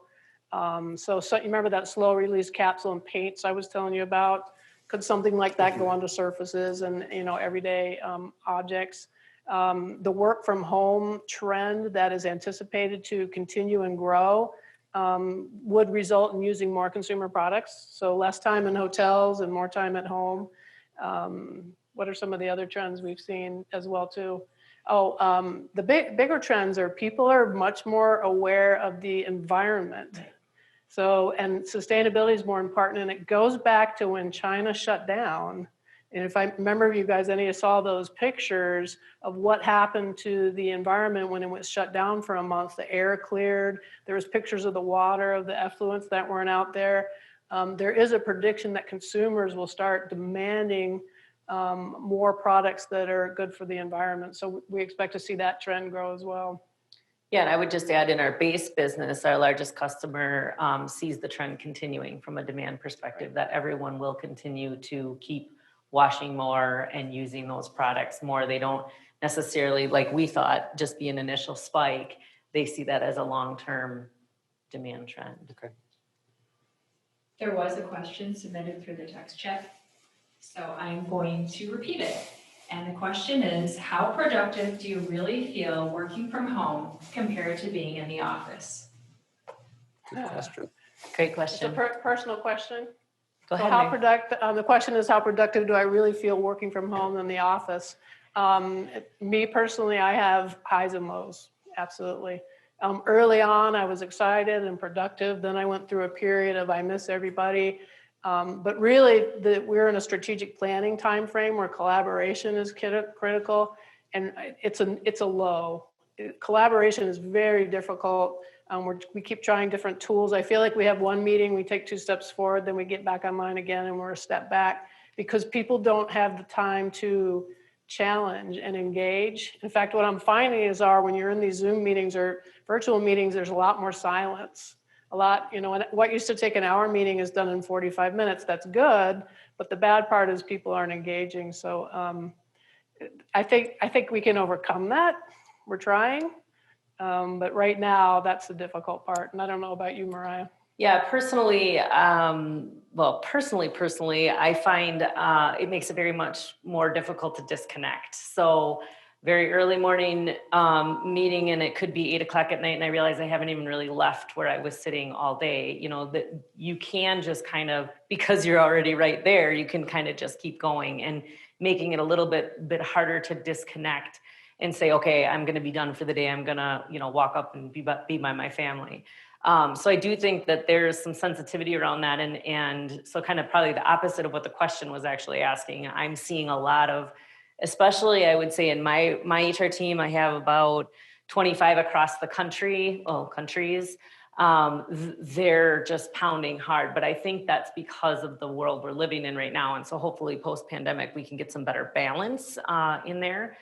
So you remember that slow release capsule and paints I was telling you about? Could something like that go onto surfaces and everyday objects? The work from home trend that is anticipated to continue and grow would result in using more consumer products. So less time in hotels and more time at home. What are some of the other trends we've seen as well too? The bigger trends are people are much more aware of the environment. So, and sustainability is more important, and it goes back to when China shut down. And if I remember, you guys, any of you saw those pictures of what happened to the environment when it was shut down for a month. The air cleared. There was pictures of the water, of the effluents that weren't out there. There is a prediction that consumers will start demanding more products that are good for the environment. So we expect to see that trend grow as well. Yeah, and I would just add in our base business, our largest customer sees the trend continuing from a demand perspective, that everyone will continue to keep washing more and using those products more. They don't necessarily, like we thought, just be an initial spike. They see that as a long-term demand trend. Okay. There was a question submitted through the text chat, so I'm going to repeat it. And the question is, how productive do you really feel working from home compared to being in the office? Good question. Great It's question. a personal question. Go So ahead, how Mary. productive, the question is, how productive do I really feel working from home in the office? Me personally, I have highs and lows, absolutely. Early on, I was excited and productive. Then I went through a period of I miss everybody. But really, we're in a strategic planning time frame where collaboration is critical. and it's a low. Collaboration is very difficult. We keep trying different tools. I feel like we have one meeting, we take 2 steps forward, then we get back online again and we're a step back, because people don't have the time to challenge and engage. In fact, what I'm finding is when you're in these Zoom meetings or virtual meetings, there's a lot more silence. And what used to take an hour meeting is done in 45 minutes. That's good, but the bad part is people aren't engaging. So I think we can overcome that. We're trying. But right now, that's the difficult part. And I don't know about you, Myriah. Yeah, personally, I find it makes it very much more difficult to disconnect. So very early morning meeting, and it could be 8 o'clock at night, and I realize I haven't even really left where I was sitting all day. That you can just kind of, because you're already right there, you can kind of just keep going, and making it a little bit harder to disconnect and say, okay, I'm going to be done for the day. I'm going to, walk up and be by my family. So I do think that there's some sensitivity around that. And so kind of probably the opposite of what the question was actually asking. I'm seeing a lot of, especially I would say in my HR team, I have about 25 across the countries. They're just pounding hard, but I think that's because of the world we're living in right now. And so hopefully post-pandemic, we can get some better balance in there.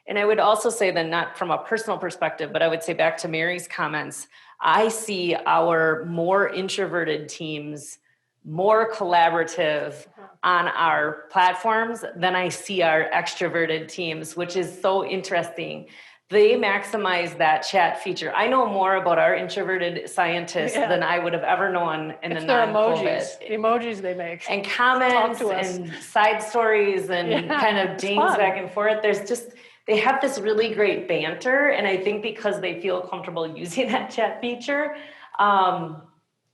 And I would also say that, not from a personal perspective, but I would say back to Mary's comments, I see our more introverted teams more collaborative on our platforms than I see our extroverted teams, which is so interesting. They maximize that chat feature. I know more about our introverted scientists than I would have ever known in the non-COVID. The emojis they make. And comments and side stories and kind of dings back and forth. They have this really great banter, and I think because they feel comfortable using that chat feature, and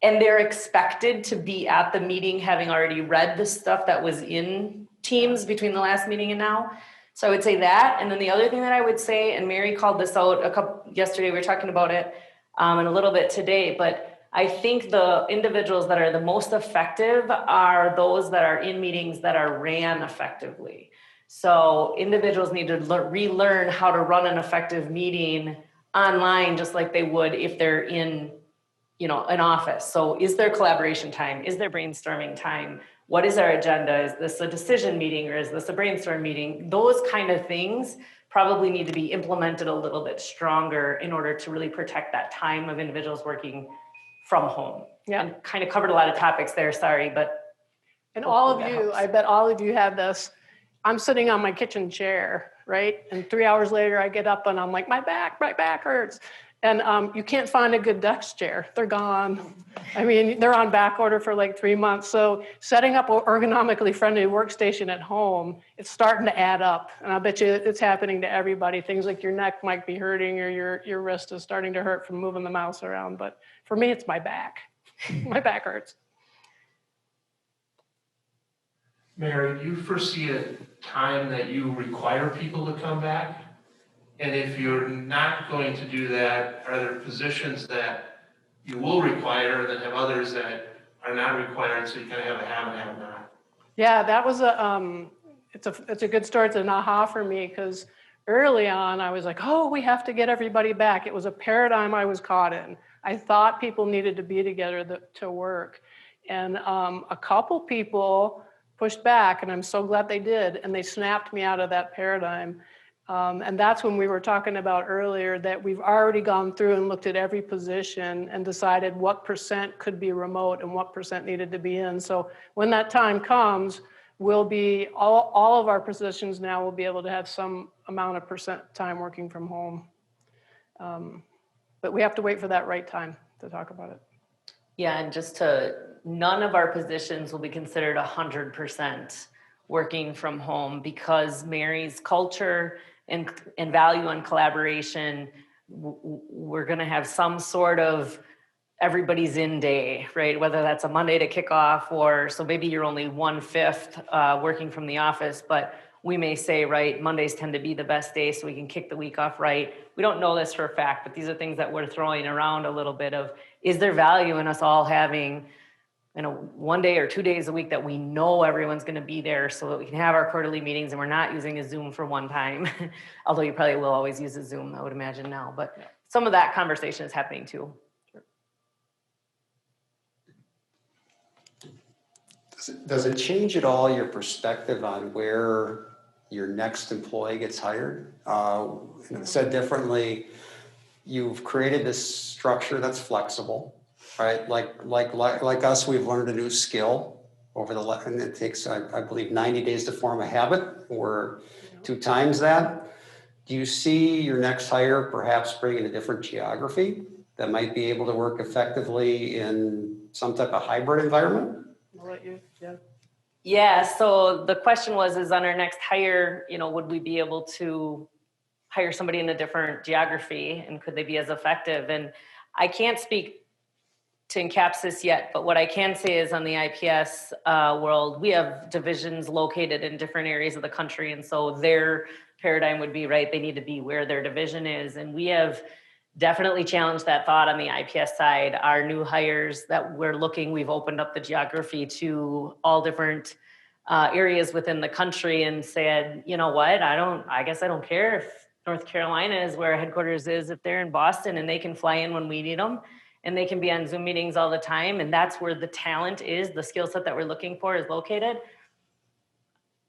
they're expected to be at the meeting having already read the stuff that was in Teams between the last meeting and now. So I would say that. And then the other thing that I would say, and Mary called this out yesterday, we were talking about it and a little bit today, but I think the individuals that are the most effective are those that are in meetings that are ran effectively. So individuals need to relearn how to run an effective meeting online, just like they would if they're in, an office. So is there collaboration time? Is there brainstorming time? What is our agenda? Is this a decision meeting or is this a brainstorm meeting? Those kind of things probably need to be implemented a little bit stronger in order to really protect that time of individuals working from home. Yeah. And kind of covered a lot of topics there, sorry, but. And all of you, I bet all of you have this. I'm sitting on my kitchen chair, right? And 3 hours later I get up and I'm like, my back hurts. And you can't find a good desk chair. They're gone. I mean, they're on back order for like 3 months. So setting up an ergonomically friendly workstation at home, it's starting to add up. And I bet you it's happening to everybody. Things like your neck might be hurting or your wrist is starting to hurt from moving the mouse around. But for me, it's my back. My back hurts. Mary, do you foresee a time that you require people to come back? And if you're not going to do that, are there positions that you will require and then have others that are not required, so you kind of have a have and have not? Yeah, that was it's a good story. It's an aha for me, because early on I was like, oh, we have to get everybody back. It was a paradigm I was caught in. I thought people needed to be together to work. And a couple people pushed back, and I'm so glad they did, and they snapped me out of that paradigm. And that's when we were talking about earlier that we've already gone through and looked at every position and decided what percent could be remote and what percent needed to be in. So when that time comes, we'll be, all of our positions now will be able to have some amount of percent time working from home. But we have to wait for that right time to talk about it. Yeah, and none of our positions will be considered 100% working from home, because Mary's culture and value on collaboration, we're going to have some sort of everybody's in day, right? Whether that's a Monday to kick off, or so maybe you're only 1/5 working from the office, but we may say, right, Mondays tend to be the best day, so we can kick the week off right. We don't know this for a fact, but these are things that we're throwing around a little bit of, is there value in us all having 1 day or 2 days a week that we know everyone's going to be there so that we can have our quarterly meetings and we're not using a Zoom for one time. Although you probably will always use a Zoom, I would imagine now, but some of that conversation is happening too. Does it change at all your perspective on where your next employee gets hired? Said differently, you've created this structure that's flexible, right? Like us, we've learned a new skill over and it takes, I believe, 90 days to form a habit. We're 2 times that. Do you see your next hire perhaps bringing a different geography that might be able to work effectively in some type of hybrid environment? I'll let you, yeah. Yeah, so the question was, is on our next hire, would we be able to hire somebody in a different geography and could they be as effective? And I can't speak to Encapsis yet, but what I can say is on the IPS world, we have divisions located in different areas of the country. And so their paradigm would be, right, they need to be where their division is. And we have definitely challenged that thought on the IPS side. Our new hires that we've opened up the geography to all different areas within the country and said, you know what, I guess I don't care if North Carolina is where our headquarters is, if they're in Boston and they can fly in when we need them and they can be on Zoom meetings all the time. And that's where the talent is, the skill set that we're looking for is located.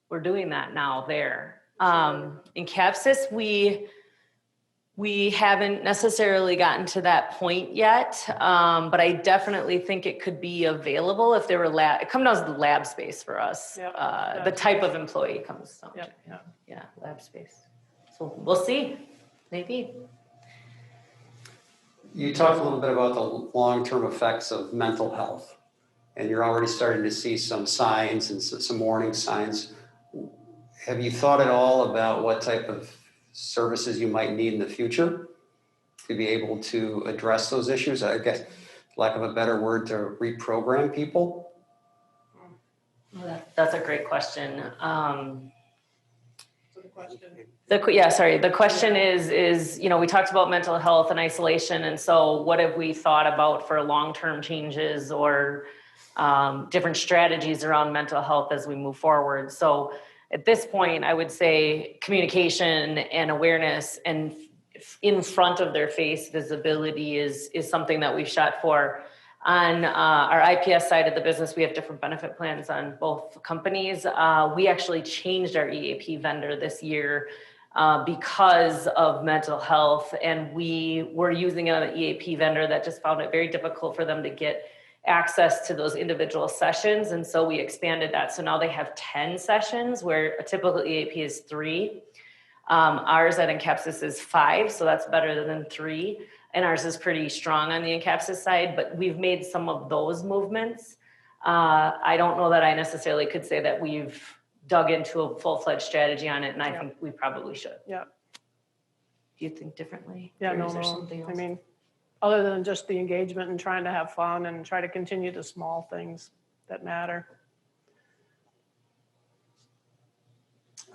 We're doing that now there. In Capsis, we haven't necessarily gotten to that point yet, but I definitely think it could be available if there were it comes down to the lab space for us. Yep. The type of employee comes down to. Yeah, lab space. So we'll see, maybe. You talked a little bit about the long-term effects of mental health, and you're already starting to see some signs and some warning signs. Have you thought at all about what type of services you might need in the future to be able to address those issues? I guess, lack of a better word, to reprogram people? Well, that's a great question. So the question. The question is, we talked about mental health and isolation. And so what have we thought about for long-term changes or different strategies around mental health as we move forward? So at this point, I would say communication and awareness and in front of their face visibility is something that we've shot for. On our IPS side of the business, we have different benefit plans on both companies. We actually changed our EAP vendor this year because of mental health. And we were using an EAP vendor that just found it very difficult for them to get access to those individual sessions. And so we expanded that. So now they have 10 sessions where a typical EAP is 3. Ours at Encapsis is 5, so that's better than 3. And ours is pretty strong on the Encapsis side, but we've made some of those movements. I don't know that I necessarily could say that we've dug into a full-fledged strategy on it, and I think we probably should. Yeah. Do you think differently? Yeah, Or no, is there no. something else? I mean, other than just the engagement and trying to have fun and try to continue the small things that matter.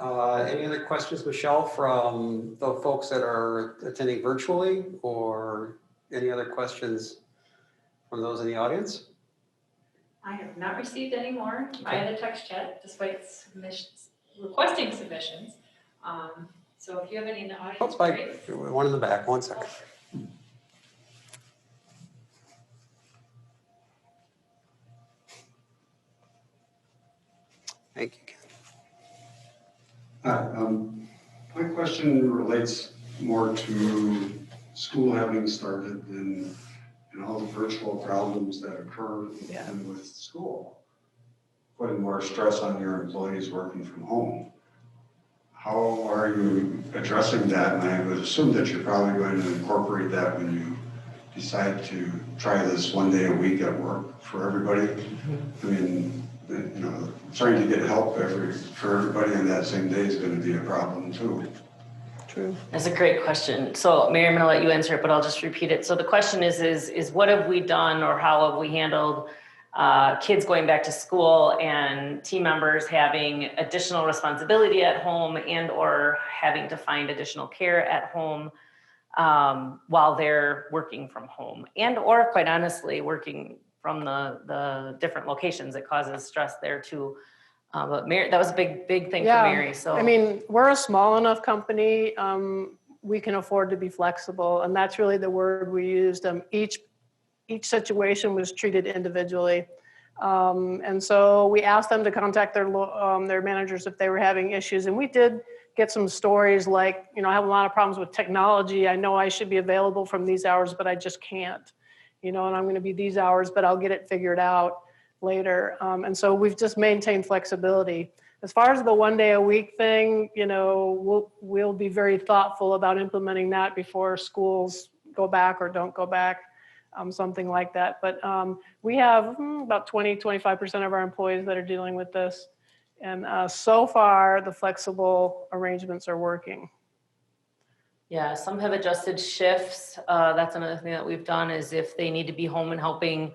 Any other questions, Michelle, from the folks that are attending virtually, or any other questions from those in the audience? I have not received any more via the text chat, despite requesting submissions. So if you have any in the audience, great. One in the back, 1 second. Thank you, Ken. My question relates more to school having started and all the virtual problems that occur with school, putting more stress on your employees working from home. How are you addressing that? And I would assume that you're probably going to incorporate that when you decide to try this 1 day a week at work for everybody. I mean, trying to get help for everybody on that same day is going to be a problem too. True. That's a great question. So Mary, I'm going to let you answer it, but I'll just repeat it. So the question is what have we done or how have we handled kids going back to school and team members having additional responsibility at home and or having to find additional care at home while they're working from home and or quite honestly working the different locations. It causes stress there too. But Mary, that was a big thing for Yeah, Mary. So I mean, we're a small enough company. We can afford to be flexible, and that's really the word we used. Each situation was treated individually, and so we asked them to contact their managers if they were having issues, and we did get some stories like, I have a lot of problems with technology. I know I should be available from these hours, but I just can't, and I'm going to be these hours, but I'll get it figured out later. And so we've just maintained flexibility. As far as the 1 day a week thing, we'll be very thoughtful about implementing that before schools go back or don't go back, something like that. But we have about 25% of our employees that are dealing with this. And so far, the flexible arrangements are working. yeah, some have adjusted shifts. That's another thing that we've done is if they need to be home and helping.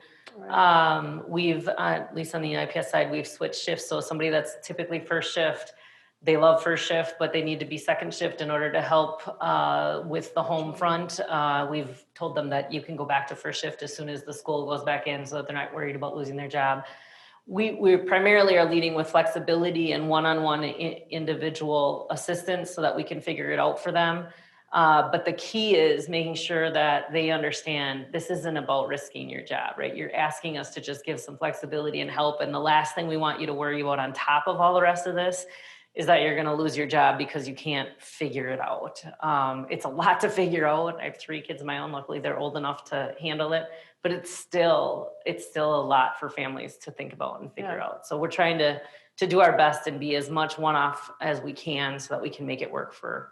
We've, at least on the IPS side, we've switched shifts. So somebody that's typically first shift, they love first shift, but they need to be second shift in order to help with the home front. We've told them that you can go back to first shift as soon as the school goes back in so that they're not worried about losing their job. We primarily are leading with flexibility and one-on-one individual assistance so that we can figure it out for them. But the key is making sure that they understand this isn't about risking your job, right? You're asking us to just give some flexibility and help. And the last thing we want you to worry about on top of all the rest of this is that you're going to lose your job because you can't figure it out. It's a lot to figure out. I have 3 kids of my own. Luckily, they're old enough to handle it, but it's still a lot for families to think about and figure out. So we're trying to do our best and be as much one-off as we can so that we can make it work for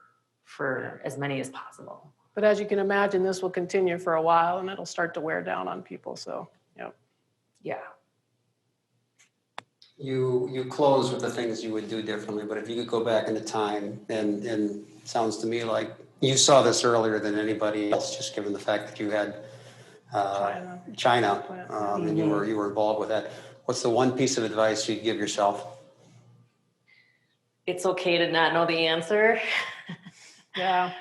as many as possible. But as you can imagine, this will continue for a while and it'll start to wear down on people. So, Yeah. You close with the things you would do differently, but if you could go back into time, and it sounds to me like you saw this earlier than anybody else, just given the fact that you had China and you were involved with that. What's the one piece of advice you'd give yourself? It's okay to not know the answer. yeah.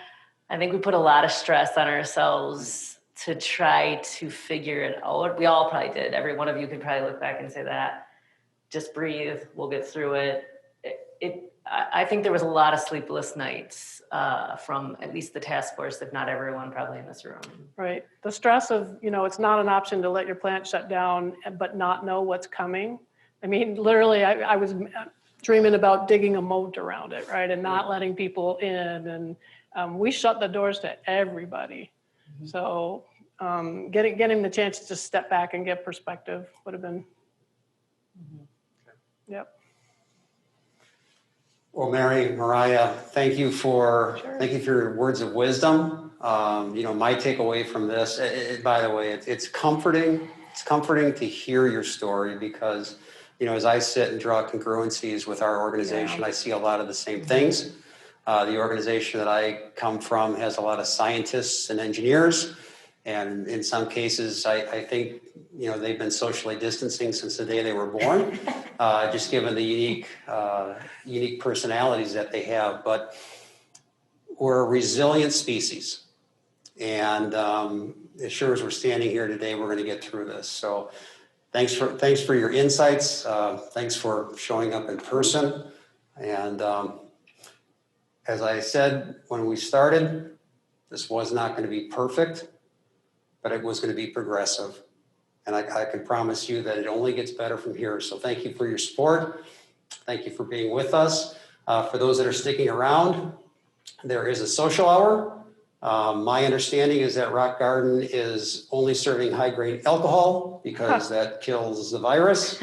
I think we put a lot of stress on ourselves to try to figure it out. We all probably did. Every one of you could probably look back and say that. Just breathe. We'll get through it. I think there was a lot of sleepless nights from at least the task force, if not everyone probably in this room. Right. The stress of, it's not an option to let your plant shut down, but not know what's coming. I mean, literally, I was dreaming about digging a moat around it, right? And not letting people in. And we shut the doors to everybody. Mm-hmm. So getting the chance to just step back and get perspective would have been, yep. Well, Myriah, thank you for your words of wisdom. My takeaway from this, by the way, it's comforting. It's comforting to hear your story because, as I sit and draw congruencies with our organization, I see a lot of the same things. The organization that I come from has a lot of scientists and engineers. And in some cases, I think, they've been socially distancing since the day they were born, just given the unique personalities that they have. But we're a resilient species. And as sure as we're standing here today, we're going to get through this. So thanks for your insights. Thanks for showing up in person. And as I said when we started, this was not going to be perfect, but it was going to be progressive. And I can promise you that it only gets better from here. So thank you for your support. Thank you for being with us. For those that are sticking around, there is a social hour. My understanding is that Rock Garden is only serving high-grade alcohol because that kills the virus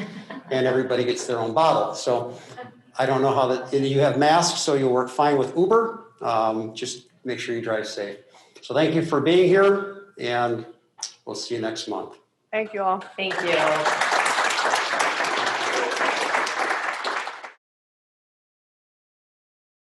and everybody gets their own bottle. So I don't know how that, you have masks, so you'll work fine with Uber. Just make sure you drive safe. So thank you for being here and we'll see you next month. Thank you all. Thank you.